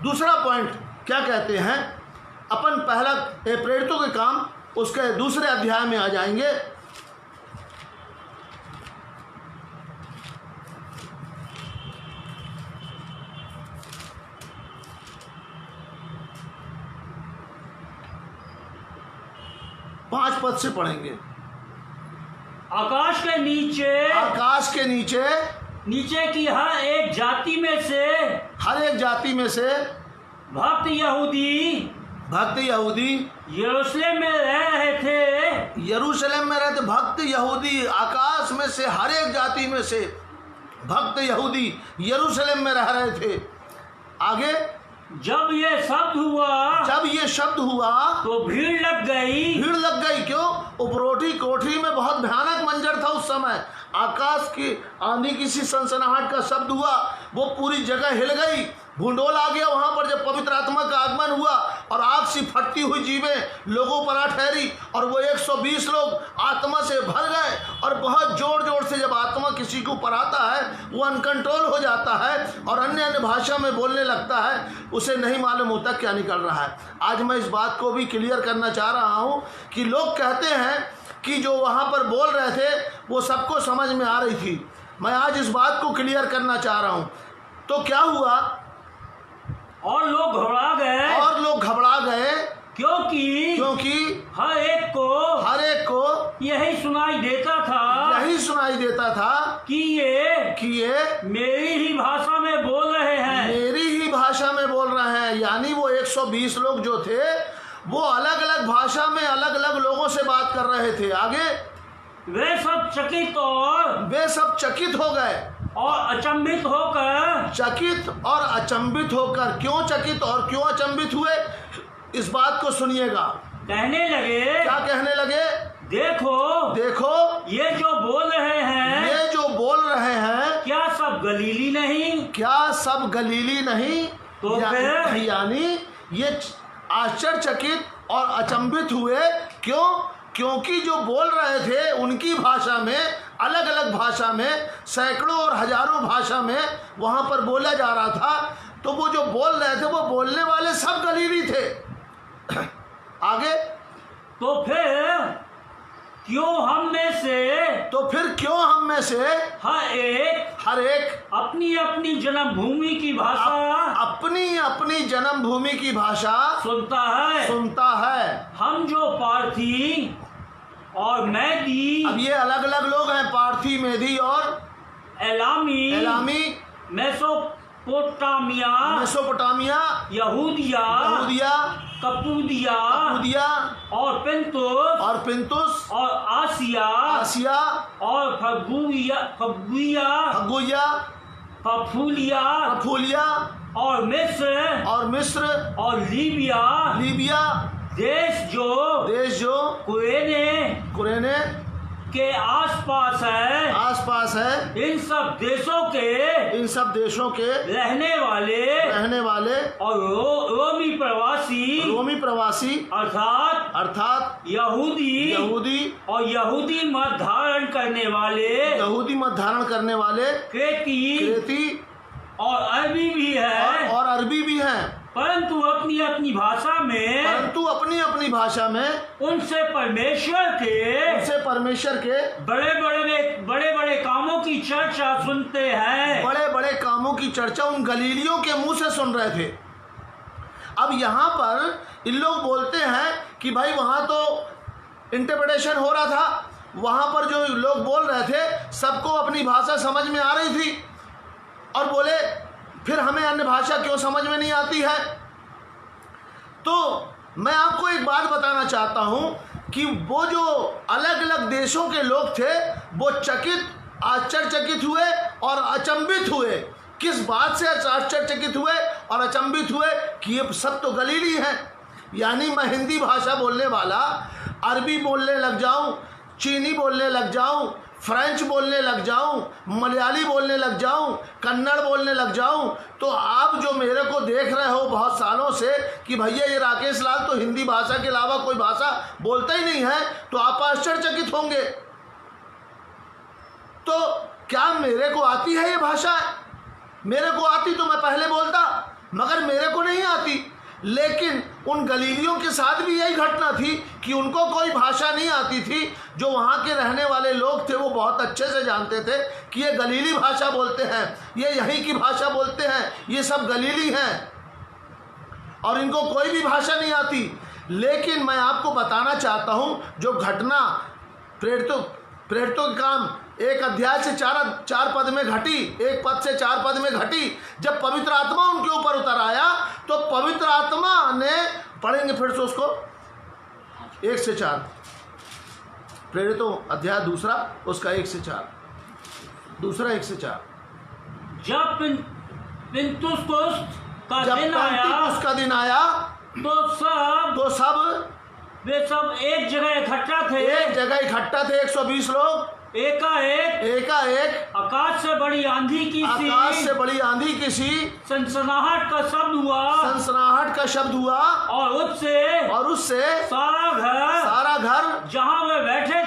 दूसरा पॉइंट क्या कहते हैं, अपन पहला प्रेरितों के काम उसके दूसरे अध्याय में आ जाएंगे। पांच पद से पढ़ेंगे। आकाश के नीचे नीचे की हर एक जाति में से भक्त यहूदी यरूशलेम में रह रहे थे। भक्त यहूदी आकाश में से हर एक जाति में से भक्त यहूदी यरूशलेम में रह रहे थे। आगे जब ये शब्द हुआ तो भीड़ लग गई। क्यों? उपरोठी कोठरी में बहुत भयानक मंजर था उस समय। आकाश की आंधी की सी सनसनाहट का शब्द हुआ, वो पूरी जगह हिल गई, भूंडोल आ गया वहां पर। जब पवित्र आत्मा का आगमन हुआ और आग सी फटती हुई जीवें लोगों पर आ ठहरी और वो 120 लोग आत्मा से भर गए। और बहुत जोर जोर से जब आत्मा किसी के ऊपर आता है वो अनकंट्रोल हो जाता है और अन्य अन्य भाषा में बोलने लगता है, उसे नहीं मालूम होता क्या निकल रहा है। आज मैं इस बात को भी क्लियर करना चाह रहा हूँ कि लोग कहते हैं कि जो वहाँ पर बोल रहे थे वो सबको समझ में आ रही थी। मैं आज इस बात को क्लियर करना चाह रहा हूँ। तो क्या हुआ? और लोग घबरा गए क्योंकि हर एक को यही सुनाई देता था कि ये मेरी ही भाषा में बोल रहे हैं। यानी वो 120 लोग जो थे वो अलग अलग भाषा में अलग अलग लोगों से बात कर रहे थे। आगे वे सब चकित हो गए और अचंभित होकर। क्यों चकित और क्यों अचंभित हुए, इस बात को सुनिएगा। कहने लगे, क्या कहने लगे? देखो ये जो बोल रहे हैं क्या सब गलीली नहीं? तो यानी ये आश्चर्यचकित और अचंभित हुए। क्यों? क्योंकि जो बोल रहे थे उनकी भाषा में, अलग अलग भाषा में, सैकड़ों और हजारों भाषा में वहां पर बोला जा रहा था। तो वो जो बोल रहे थे वो बोलने वाले सब गलीली थे। आगे तो फिर क्यों हम में से हर एक अपनी अपनी जन्मभूमि की भाषा सुनता है। हम जो पार्थी और मैदी, अब ये अलग अलग लोग हैं, पार्थी, मेदी और एलामी, मेसोपोटामिया, यहूदिया, कपूदिया और पिंतुस और आसिया और फगुइया और मिस्र और लीबिया देश जो कुरेने के आसपास है। इन सब देशों के रहने वाले और रोमी प्रवासी अर्थात यहूदी और यहूदी मत धारण करने वाले क्रेती और अरबी भी है। परंतु अपनी अपनी भाषा में उनसे परमेश्वर के बड़े बड़े कामों की चर्चा सुनते हैं। बड़े बड़े कामों की चर्चा उन गलीलियों के मुंह से सुन रहे थे। अब यहाँ पर इन लोग बोलते हैं कि भाई वहाँ तो इंटरप्रिटेशन हो रहा था, वहाँ पर जो लोग बोल रहे थे सबको अपनी भाषा समझ में आ रही थी, और बोले फिर हमें अन्य भाषा क्यों समझ में नहीं आती है। तो मैं आपको एक बात बताना चाहता हूं कि वो जो अलग अलग देशों के लोग थे वो आश्चर्यचकित हुए और अचंभित हुए। किस बात से आश्चर्यचकित हुए और अचंभित हुए? कि ये सब तो गलीली हैं। यानी मैं हिंदी भाषा बोलने वाला अरबी बोलने लग जाऊं, चीनी बोलने लग जाऊं, फ्रेंच बोलने लग जाऊं, मलयाली बोलने लग जाऊं, कन्नड़ बोलने लग जाऊं, तो आप जो मेरे को देख रहे हो बहुत सालों से कि भैया ये राकेश लाल तो हिंदी भाषा के अलावा कोई भाषा बोलता ही नहीं है, तो आप आश्चर्यचकित होंगे। तो क्या मेरे को आती है ये भाषा? मेरे को आती तो मैं पहले बोलता, मगर मेरे को नहीं आती। लेकिन उन गलीलियों के साथ भी यही घटना थी कि उनको कोई भाषा नहीं आती थी। जो वहाँ के रहने वाले लोग थे वो बहुत अच्छे से जानते थे कि ये गलीली भाषा बोलते हैं, ये यहीं की भाषा बोलते हैं, ये सब गलीली हैं और इनको कोई भी भाषा नहीं आती। लेकिन मैं आपको बताना चाहता हूँ जो घटना प्रेरितों के काम 1 अध्याय से 4 पद में घटी, 1 पद से 4 पद में घटी, जब पवित्र आत्मा उनके ऊपर उतर आया तो पवित्र आत्मा ने, पढ़ेंगे फिर से उसको 1 से 4, प्रेरितों अध्याय 2 उसका 1 से 4, दूसरा 1 से 4। जब पिन्तेकुस्त का दिन आया तो सब वे सब एक जगह इकट्ठा थे 120 लोग। एकाएक आकाश से बड़ी आंधी की सी सनसनाहट का शब्द हुआ और उससे सारा घर जहाँ वे बैठे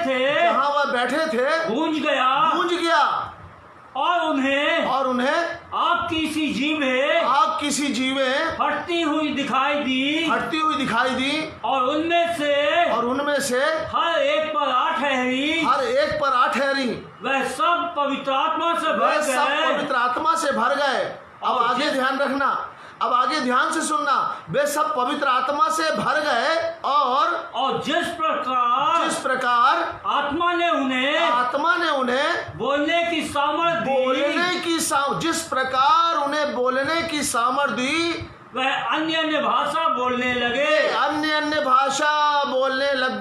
थे गूंज गया और उन्हें आग की सी जीवें फटती हुई दिखाई दी और उनमें से हर एक पर 8 ठहरी। वह सब पवित्र आत्मा से भर गए। अब आगे ध्यान रखना, अब आगे ध्यान से सुनना। वे सब पवित्र आत्मा से भर गए और जिस प्रकार आत्मा ने उन्हें बोलने की सामर्थ जिस प्रकार उन्हें बोलने की सामर्थ दी, वह अन्य भाषा बोलने लग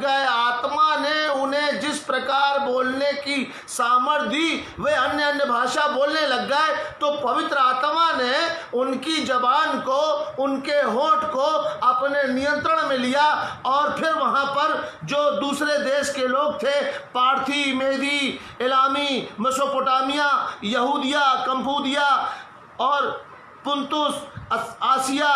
गए। आत्मा ने उन्हें जिस प्रकार बोलने की सामर्थ दी वे अन्य भाषा बोलने लग गए। तो पवित्र आत्मा ने उनकी जबान को, उनके होंठ को अपने नियंत्रण में लिया और फिर वहाँ पर जो दूसरे देश के लोग थे, पार्थी, मेदी, एलामी, मेसोपोटामिया, यहूदिया, कंफूदिया और पुंतुस, आसिया,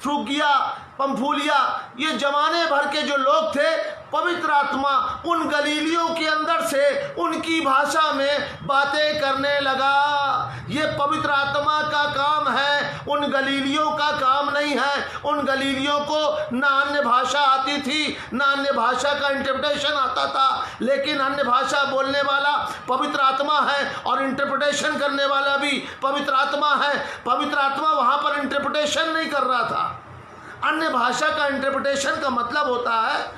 फ्रूगिया, पंफूलिया, ये जमाने भर के जो लोग थे, पवित्र आत्मा उन गलीलियों के अंदर से उनकी भाषा में बातें करने लगा। ये पवित्र आत्मा का काम है, उन गलीलियों का काम नहीं है। उन गलीलियों को ना अन्य भाषा आती थी, ना अन्य भाषा का इंटरप्रिटेशन आता था, लेकिन अन्य भाषा बोलने वाला पवित्र आत्मा है और इंटरप्रिटेशन करने वाला भी पवित्र आत्मा है। पवित्र आत्मा वहाँ पर इंटरप्रिटेशन नहीं कर रहा था। अन्य भाषा का इंटरप्रिटेशन का मतलब होता है,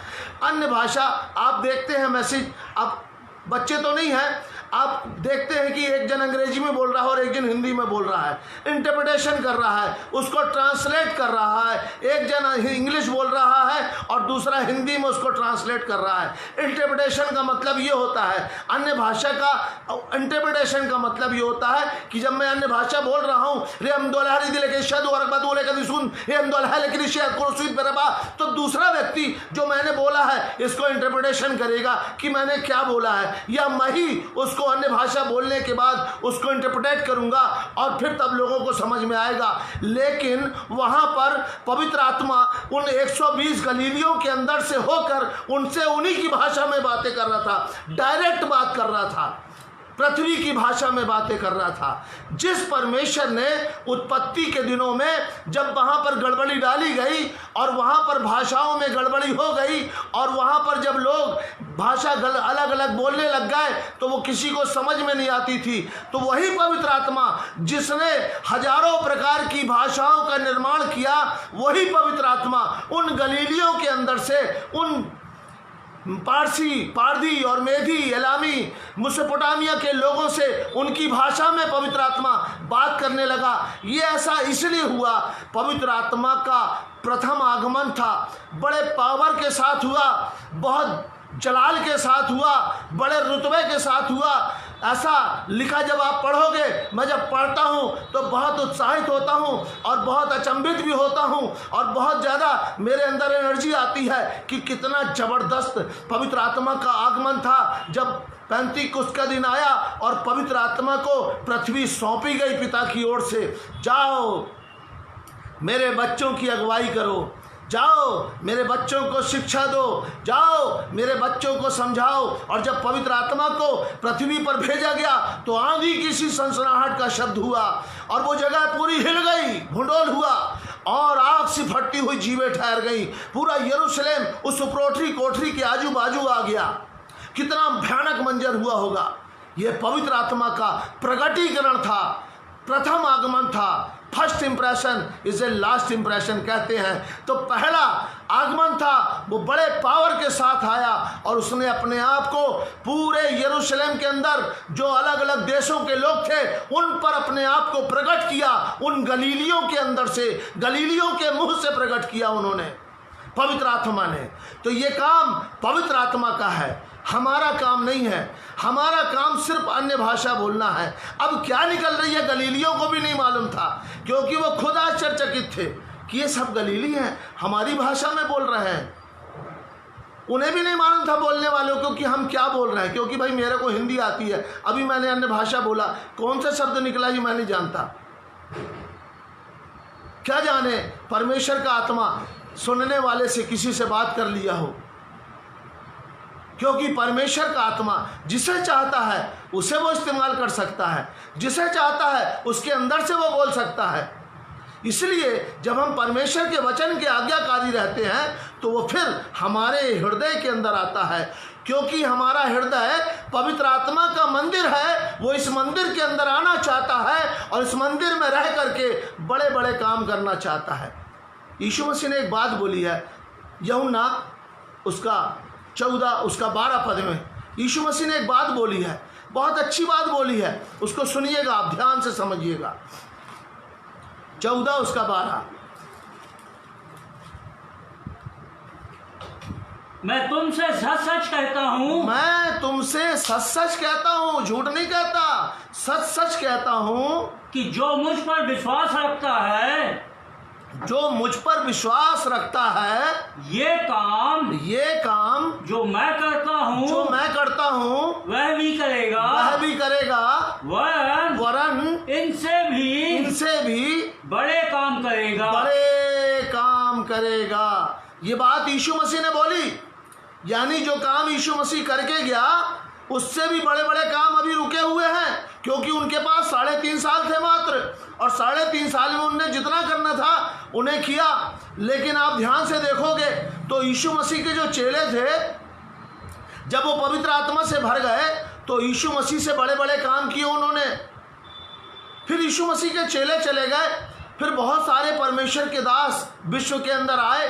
अन्य भाषा आप देखते हैं मैसेज, आप बच्चे तो नहीं हैं, आप देखते हैं कि एक जन अंग्रेजी में बोल रहा है और एक जन हिंदी में बोल रहा है, इंटरप्रिटेशन कर रहा है, उसको ट्रांसलेट कर रहा है। एक जन इंग्लिश बोल रहा है और दूसरा हिंदी में उसको ट्रांसलेट कर रहा है। इंटरप्रिटेशन का मतलब ये होता है, अन्य भाषा का इंटरप्रिटेशन का मतलब ये होता है कि जब मैं अन्य भाषा बोल रहा हूँ, तो दूसरा व्यक्ति जो मैंने बोला है इसको इंटरप्रिटेशन करेगा कि मैंने क्या बोला है, या मैं ही उसको अन्य भाषा बोलने के बाद उसको इंटरप्रेट करूंगा और फिर तब लोगों को समझ में आएगा। लेकिन वहां पर पवित्र आत्मा उन 120 गलीलियों के अंदर से होकर उनसे उन्हीं की भाषा में बातें कर रहा था, डायरेक्ट बात कर रहा था, पृथ्वी की भाषा में बातें कर रहा था। जिस परमेश्वर ने उत्पत्ति के दिनों में जब वहाँ पर गड़बड़ी डाली गई और वहाँ पर भाषाओं में गड़बड़ी हो गई और वहाँ पर जब लोग भाषा अलग अलग बोलने लग गए तो वो किसी को समझ में नहीं आती थी, तो वही पवित्र आत्मा जिसने हजारों प्रकार की भाषाओं का निर्माण किया, वही पवित्र आत्मा उन गलीलियों के अंदर से, उन पारदी और मेधी, एलामी, मेसोपोटामिया के लोगों से उनकी भाषा में पवित्र आत्मा बात करने लगा। ये ऐसा इसलिए हुआ, पवित्र आत्मा का प्रथम आगमन था, बड़े पावर के साथ हुआ, बहुत जलाल के साथ हुआ, बड़े रुतबे के साथ हुआ। ऐसा लिखा जब आप पढ़ोगे, मैं जब पढ़ता हूँ तो बहुत उत्साहित होता हूँ और बहुत अचंभित भी होता हूँ और बहुत ज़्यादा मेरे अंदर एनर्जी आती है कि कितना ज़बरदस्त पवित्र आत्मा का आगमन था। जब पेंतीकुस्त का दिन आया और पवित्र आत्मा को पृथ्वी सौंपी गई पिता की ओर से, जाओ मेरे बच्चों की अगुवाई करो, जाओ मेरे बच्चों को शिक्षा दो, जाओ मेरे बच्चों को समझाओ। और जब पवित्र आत्मा को पृथ्वी पर भेजा गया तो आंधी की सी सनसनाहट का शब्द हुआ और वो जगह पूरी हिल गई, भूडोल हुआ और आग से फटती हुई जीवें ठहर गई। पूरा यरूशलेम उस उपरोठी कोठरी के आजू बाजू आ गया। कितना भयानक मंजर हुआ होगा। यह पवित्र आत्मा का प्रगटीकरण था, प्रथम आगमन था। First impression is a last impression कहते हैं। तो पहला आगमन था, वो बड़े पावर के साथ आया और उसने अपने आप को पूरे यरूशलेम के अंदर जो अलग अलग देशों के लोग थे उन पर अपने आप को प्रकट किया। उन गलीलियों के अंदर से, गलीलियों के मुंह से प्रकट किया उन्होंने, पवित्र आत्मा ने। तो ये काम पवित्र आत्मा का है, हमारा काम नहीं है। हमारा काम सिर्फ अन्य भाषा बोलना है। अब क्या निकल रही है गलीलियों को भी नहीं मालूम था, क्योंकि वो खुद आश्चर्यचकित थे कि ये सब गलीली हैं, हमारी भाषा में बोल रहे हैं। उन्हें भी नहीं मालूम था बोलने वालों को कि हम क्या बोल रहे हैं, क्योंकि भाई मेरे को हिंदी आती है, अभी मैंने अन्य भाषा बोला, कौन सा शब्द निकला ये मैं नहीं जानता। क्या जाने परमेश्वर का आत्मा सुनने वाले से किसी से बात कर लिया हो, क्योंकि परमेश्वर का आत्मा जिसे चाहता है उसे वो इस्तेमाल कर सकता है, जिसे चाहता है उसके अंदर से वो बोल सकता है। इसलिए जब हम परमेश्वर के वचन के आज्ञाकारी रहते हैं तो वो फिर हमारे हृदय के अंदर आता है, क्योंकि हमारा हृदय पवित्र आत्मा का मंदिर है। वो इस मंदिर के अंदर आना चाहता है और इस मंदिर में रह करके बड़े बड़े काम करना चाहता है। यीशु मसीह ने एक बात बोली है, यूहन्ना उसका 14 उसका 12 पद में यीशु मसीह ने एक बात बोली है, बहुत अच्छी बात बोली है, उसको सुनिएगा, आप ध्यान से समझिएगा। 14 उसका 12, मैं तुमसे सच सच कहता हूँ, मैं तुमसे सच सच कहता हूँ, झूठ नहीं कहता, सच सच कहता हूँ कि जो मुझ पर विश्वास रखता है, जो मुझ पर विश्वास रखता है, ये काम जो मैं करता हूँ वह भी करेगा, वरन इनसे भी बड़े काम करेगा। ये बात यीशु मसीह ने बोली, यानी जो काम यीशु मसीह करके गया उससे भी बड़े बड़े काम अभी रुके हुए हैं, क्योंकि उनके पास 3.5 साल थे मात्र, और 3.5 साल में उनने जितना करना था उन्हें किया। लेकिन आप ध्यान से देखोगे तो यीशु मसीह के जो चेले थे, जब वो पवित्र आत्मा से भर गए तो यीशु मसीह से बड़े बड़े काम किए उन्होंने। फिर यीशु मसीह के चेले चले गए, फिर बहुत सारे परमेश्वर के दास विश्व के अंदर आए,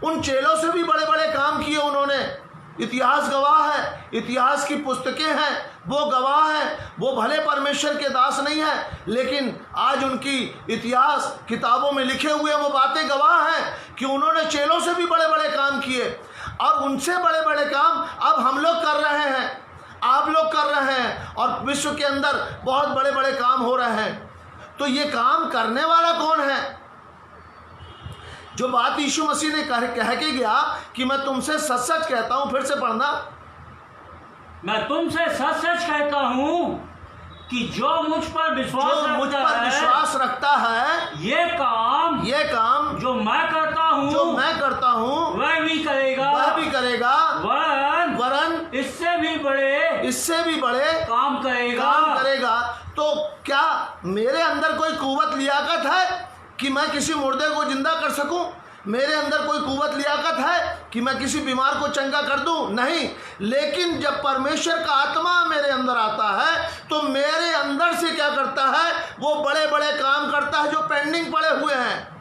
उन चेलों से भी बड़े बड़े काम किए उन्होंने। इतिहास गवाह है, इतिहास की पुस्तकें हैं, वो गवाह हैं। वो भले परमेश्वर के दास नहीं है, लेकिन आज उनकी इतिहास किताबों में लिखे हुए वो बातें गवाह हैं कि उन्होंने चेलों से भी बड़े बड़े काम किए, और उनसे बड़े बड़े काम अब हम लोग कर रहे हैं, आप लोग कर रहे हैं, और विश्व के अंदर बहुत बड़े बड़े काम हो रहे हैं। तो ये काम करने वाला कौन है? जो बात यीशु मसीह ने कह के गया कि मैं तुमसे सच सच कहता हूं, फिर से पढ़ना, मैं तुमसे सच सच कहता हूं कि जो मुझ पर विश्वास रखता है, ये काम जो मैं करता हूं वह भी करेगा, वरन इससे भी बड़े काम करेगा। तो क्या मेरे अंदर कोई कुव्वत लियाकत है कि मैं किसी मुर्दे को जिंदा कर सकूं? मेरे अंदर कोई कुव्वत लियाकत है कि मैं किसी बीमार को चंगा कर दूं? नहीं। लेकिन जब परमेश्वर का आत्मा मेरे अंदर आता है तो मेरे अंदर से क्या करता है? वो बड़े बड़े काम करता है जो पेंडिंग पड़े हुए हैं,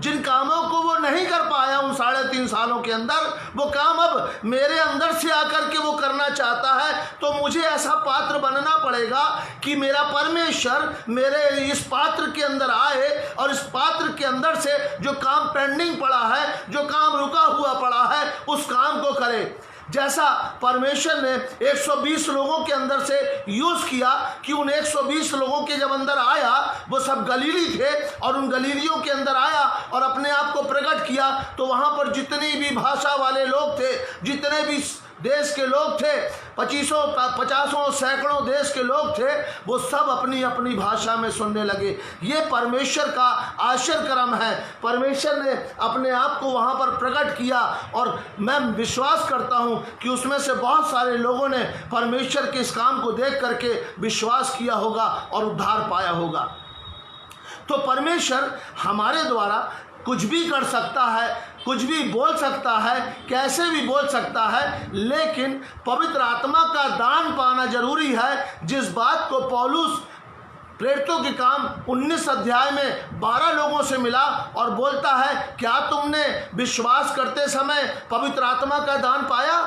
जिन कामों को वो नहीं कर पाया उन 3.5 सालों के अंदर, वो काम अब मेरे अंदर से आकर के वो करना चाहता है। तो मुझे ऐसा पात्र बनना पड़ेगा कि मेरा परमेश्वर मेरे इस पात्र के अंदर आए और इस पात्र के अंदर से जो काम पेंडिंग पड़ा है, जो काम रुका हुआ पड़ा है, उस काम को करे। जैसा परमेश्वर ने 120 लोगों के अंदर से यूज़ किया कि उन 120 लोगों के जब अंदर आया, वो सब गलीली थे, और उन गलीलियों के अंदर आया और अपने आप को प्रकट किया, तो वहाँ पर जितनी भी भाषा वाले लोग थे, जितने भी देश के लोग थे, 50 सैकड़ों देश के लोग थे, वो सब अपनी अपनी भाषा में सुनने लगे। ये परमेश्वर का आश्चर्य कर्म है। परमेश्वर ने अपने आप को वहाँ पर प्रकट किया, और मैं विश्वास करता हूँ कि उसमें से बहुत सारे लोगों ने परमेश्वर के इस काम को देख करके विश्वास किया होगा और उद्धार पाया होगा। तो परमेश्वर हमारे द्वारा कुछ भी कर सकता है, कुछ भी बोल सकता है, कैसे भी बोल सकता है, लेकिन पवित्र आत्मा का दान पाना जरूरी है। जिस बात को पौलुस प्रेरितों के काम 19 अध्याय में 12 लोगों से मिला और बोलता है, क्या तुमने विश्वास करते समय पवित्र आत्मा का दान पाया?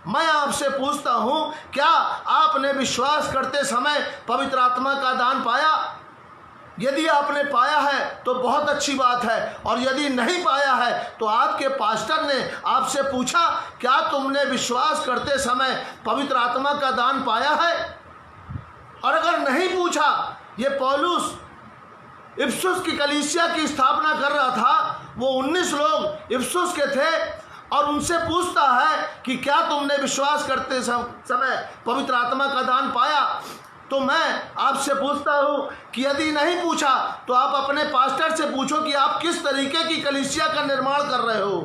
मैं आपसे पूछता हूं, क्या आपने विश्वास करते समय पवित्र आत्मा का दान पाया? यदि आपने पाया है तो बहुत अच्छी बात है, और यदि नहीं पाया है तो आपके पास्टर ने आपसे पूछा, क्या तुमने विश्वास करते समय पवित्र आत्मा का दान पाया है? और अगर नहीं पूछा, ये पौलुस इफिसुस की कलीसिया की स्थापना कर रहा था, वो 19 लोग इफिसुस के थे, और उनसे पूछता है कि क्या तुमने विश्वास करते समय पवित्र आत्मा का दान पाया? तो मैं आपसे पूछता हूं कि यदि नहीं पूछा तो आप अपने पास्टर से पूछो कि आप किस तरीके की कलीसिया का निर्माण कर रहे हो।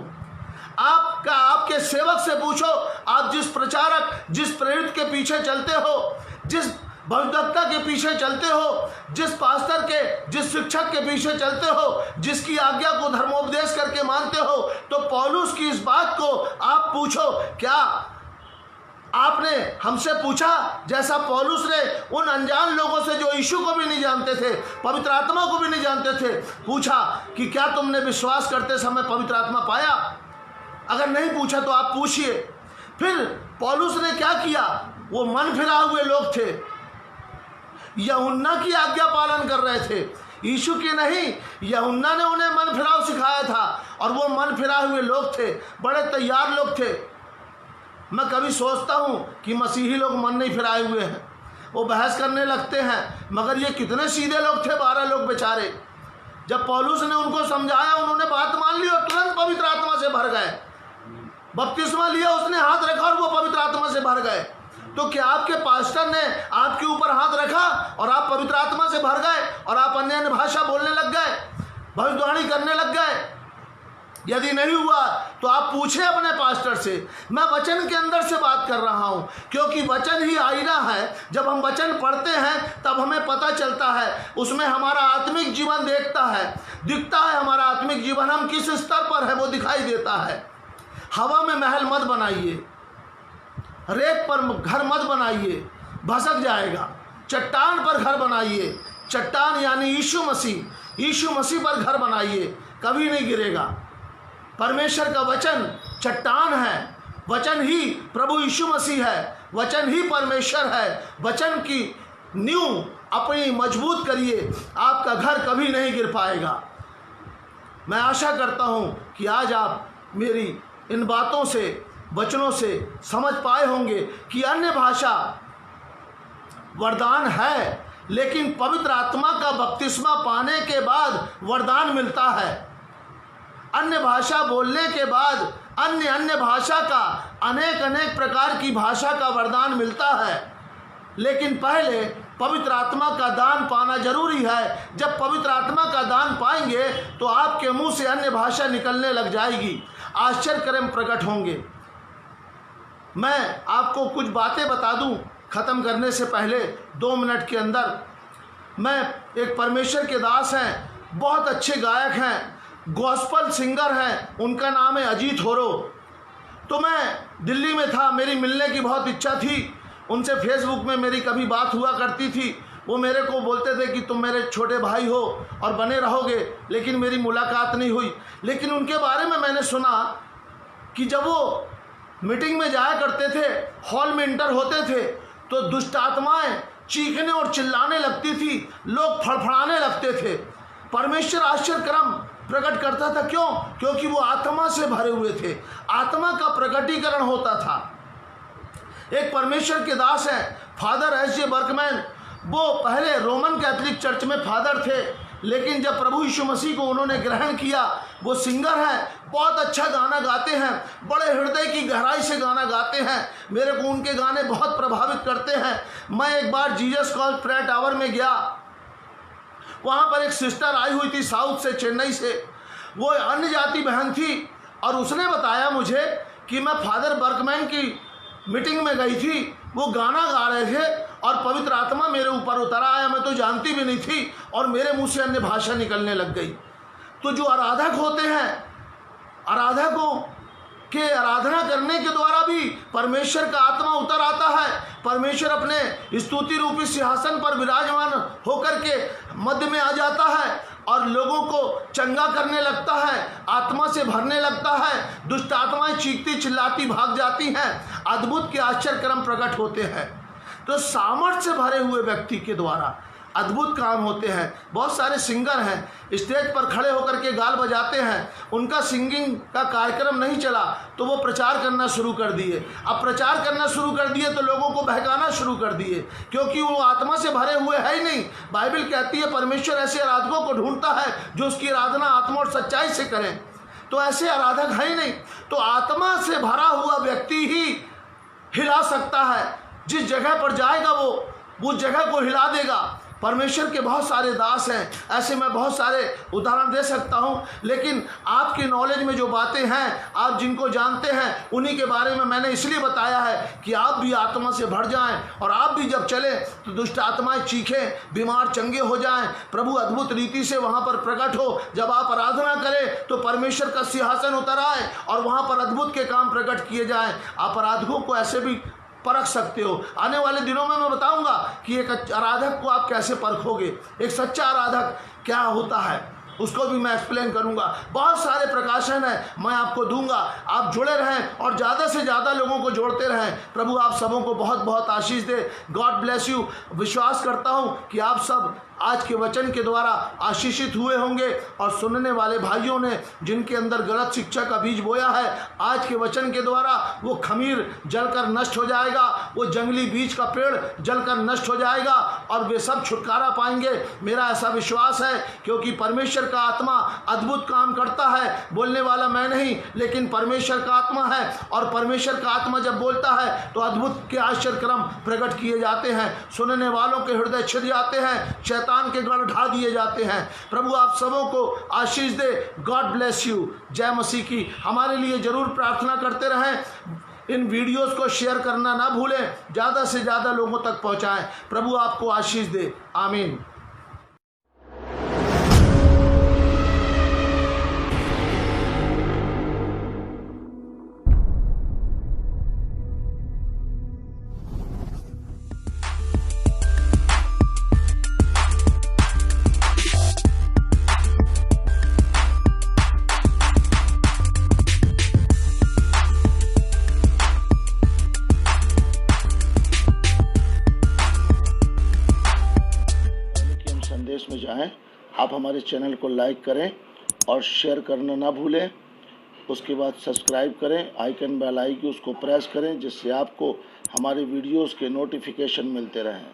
आपके सेवक से पूछो, आप जिस प्रचारक, जिस प्रेरित के पीछे चलते हो, जिस भविष्यवक्ता के पीछे चलते हो, जिस पास्टर के, जिस शिक्षक के पीछे चलते हो, जिसकी आज्ञा को धर्मोपदेश करके मानते हो, तो पौलुस की इस बात को आप पूछो। क्या आपने हमसे पूछा, जैसा पौलुस ने उन अनजान लोगों से जो यीशु को भी नहीं जानते थे, पवित्र आत्मा को भी नहीं जानते थे, पूछा कि क्या तुमने विश्वास करते समय पवित्र आत्मा पाया? अगर नहीं पूछा तो आप पूछिए। फिर पौलुस ने क्या किया? वो मन फिरा हुए लोग थे, यूहन्ना की आज्ञा पालन कर रहे थे, यीशु की नहीं। यूहन्ना ने उन्हें मन फिराव सिखाया था, और वो मन फिरा हुए लोग थे, बड़े तैयार लोग थे। मैं कभी सोचता हूँ कि मसीही लोग मन नहीं फिराए हुए हैं, वो बहस करने लगते हैं, मगर ये कितने सीधे लोग थे, 12 लोग बेचारे। जब पौलुस ने उनको समझाया, उन्होंने बात मान ली और तुरंत पवित्र आत्मा से भर गए। बपतिस्मा लिया, उसने हाथ रखा और वो पवित्र आत्मा से भर गए। तो क्या आपके पास्टर ने आपके ऊपर हाथ रखा और आप पवित्र आत्मा से भर गए और आप अन्य अन्य भाषा बोलने लग गए, भविष्यवाणी करने लग गए? यदि नहीं हुआ तो आप पूछें अपने पास्टर से। मैं वचन के अंदर से बात कर रहा हूं, क्योंकि वचन ही आईना है। जब हम वचन पढ़ते हैं तब हमें पता चलता है, उसमें हमारा आत्मिक जीवन दिखता है हमारा आत्मिक जीवन हम किस स्तर पर है वो दिखाई देता है। हवा में महल मत बनाइए, रेत पर घर मत बनाइए, भसक जाएगा। चट्टान पर घर बनाइए, चट्टान यानी यीशु मसीह पर घर बनाइए, कभी नहीं गिरेगा। परमेश्वर का वचन चट्टान है, वचन ही प्रभु यीशु मसीह है, वचन ही परमेश्वर है। वचन की नींव अपनी मजबूत करिए, आपका घर कभी नहीं गिर पाएगा। मैं आशा करता हूं कि आज आप मेरी इन बातों से, वचनों से समझ पाए होंगे कि अन्य भाषा वरदान है, लेकिन पवित्र आत्मा का बपतिस्मा पाने के बाद वरदान मिलता है। अन्य भाषा बोलने के बाद अन्य भाषा का अनेक प्रकार की भाषा का वरदान मिलता है, लेकिन पहले पवित्र आत्मा का दान पाना जरूरी है। जब पवित्र आत्मा का दान पाएंगे तो आपके मुंह से अन्य भाषा निकलने लग जाएगी, आश्चर्यक्रम प्रकट होंगे। मैं आपको कुछ बातें बता दूं ख़त्म करने से पहले 2 मिनट के अंदर। मैं एक परमेश्वर के दास हैं, बहुत अच्छे गायक हैं, गॉस्पल सिंगर हैं, उनका नाम है अजीत होरो। तो मैं दिल्ली में था, मेरी मिलने की बहुत इच्छा थी उनसे। फेसबुक में मेरी कभी बात हुआ करती थी। वो मेरे को बोलते थे कि तुम मेरे छोटे भाई हो और बने रहोगे, लेकिन मेरी मुलाकात नहीं हुई। लेकिन उनके बारे में मैंने सुना कि जब वो मीटिंग में जाया करते थे, हॉल में इंटर होते थे, तो दुष्ट आत्माएं चीखने और चिल्लाने लगती थी, लोग फड़फड़ाने लगते थे। परमेश्वर आश्चर्यक्रम प्रकट करता था। क्यों? क्योंकि वो आत्मा से भरे हुए थे, आत्मा का प्रकटीकरण होता था। एक परमेश्वर के दास हैं फादर एस.जे. बर्कमैन। वो पहले रोमन कैथोलिक चर्च में फादर थे, लेकिन जब प्रभु यीशु मसीह को उन्होंने ग्रहण किया, वो सिंगर हैं, बहुत अच्छा गाना गाते हैं, बड़े हृदय की गहराई से गाना गाते हैं। मेरे को उनके गाने बहुत प्रभावित करते हैं। मैं एक बार जीसस कॉल्स प्रेयर टावर में गया, वहाँ पर एक सिस्टर आई हुई थी साउथ से, चेन्नई से। वो अन्य जाति बहन थी और उसने बताया मुझे कि मैं फादर बर्कमैन की मीटिंग में गई थी, वो गाना गा रहे थे और पवित्र आत्मा मेरे ऊपर उतर आया। मैं तो जानती भी नहीं थी और मेरे मुंह से अन्य भाषा निकलने लग गई। तो जो आराधक होते हैं, आराधकों के आराधना करने के द्वारा भी परमेश्वर का आत्मा उतर आता है। परमेश्वर अपने स्तुति रूपी सिंहासन पर विराजमान होकर के मध्य में आ जाता है और लोगों को चंगा करने लगता है, आत्मा से भरने लगता है। दुष्ट आत्माएं चीखती चिल्लाती भाग जाती हैं, अद्भुत के आश्चर्य कर्म प्रकट होते हैं। तो सामर्थ्य से भरे हुए व्यक्ति के द्वारा अद्भुत काम होते हैं। बहुत सारे सिंगर हैं, स्टेज पर खड़े होकर के गाल बजाते हैं, उनका सिंगिंग का कार्यक्रम नहीं चला तो वो प्रचार करना शुरू कर दिए। अब प्रचार करना शुरू कर दिए तो लोगों को बहकाना शुरू कर दिए, क्योंकि वो आत्मा से भरे हुए है ही नहीं। बाइबल कहती है परमेश्वर ऐसे आराधकों को ढूंढता है जो उसकी आराधना आत्मा और सच्चाई से करें, तो ऐसे आराधक है ही नहीं। तो आत्मा से भरा हुआ व्यक्ति ही हिला सकता है, जिस जगह पर जाएगा वो उस जगह को हिला देगा। परमेश्वर के बहुत सारे दास हैं, ऐसे मैं बहुत सारे उदाहरण दे सकता हूं, लेकिन आपकी नॉलेज में जो बातें हैं, आप जिनको जानते हैं, उन्हीं के बारे में मैंने इसलिए बताया है कि आप भी आत्मा से भर जाएं और आप भी जब चलें तो दुष्ट आत्माएं चीखें, बीमार चंगे हो जाएं, प्रभु अद्भुत रीति से वहां पर प्रकट हो। जब आप आराधना करें तो परमेश्वर का सिंहासन उतर आए और वहां पर अद्भुत के काम प्रकट किए जाएं। आप आराधकों को ऐसे भी परख सकते हो। आने वाले दिनों में मैं बताऊंगा कि एक आराधक को आप कैसे परखोगे, एक सच्चा आराधक क्या होता है, उसको भी मैं एक्सप्लेन करूंगा। बहुत सारे प्रकाशन है, मैं आपको दूंगा। आप जुड़े रहें और ज़्यादा से ज़्यादा लोगों को जोड़ते रहें। प्रभु आप सबों को बहुत बहुत आशीष दे। God bless you. विश्वास करता हूं कि आप सब आज के वचन के द्वारा आशीषित हुए होंगे और सुनने वाले भाइयों ने जिनके अंदर गलत शिक्षा का बीज बोया है, आज के वचन के द्वारा वो खमीर जलकर नष्ट हो जाएगा, वो जंगली बीज का पेड़ जलकर नष्ट हो जाएगा और वे सब छुटकारा पाएंगे। मेरा ऐसा विश्वास है, क्योंकि परमेश्वर का आत्मा अद्भुत काम करता है। बोलने वाला मैं नहीं, लेकिन परमेश्वर का आत्मा है, और परमेश्वर का आत्मा जब बोलता है तो अद्भुत के आश्चर्य कर्म प्रकट किए जाते हैं। सुनने वालों के हृदय छिद जाते हैं, शैतान के गढ़ ढा दिए जाते हैं। प्रभु आप सबों को आशीष दे। God bless you. जय मसीह की। हमारे लिए जरूर प्रार्थना करते रहें। इन वीडियोस को शेयर करना ना भूलें, ज़्यादा से ज़्यादा लोगों तक पहुंचाएं। प्रभु आपको आशीष दे। आमीन। संदेश में जाएं, आप हमारे चैनल को लाइक करें और शेयर करना ना भूलें। उसके बाद सब्सक्राइब करें, आइकन बेल आइकन उसको प्रेस करें, जिससे आपको हमारे वीडियोस के नोटिफिकेशन मिलते रहें।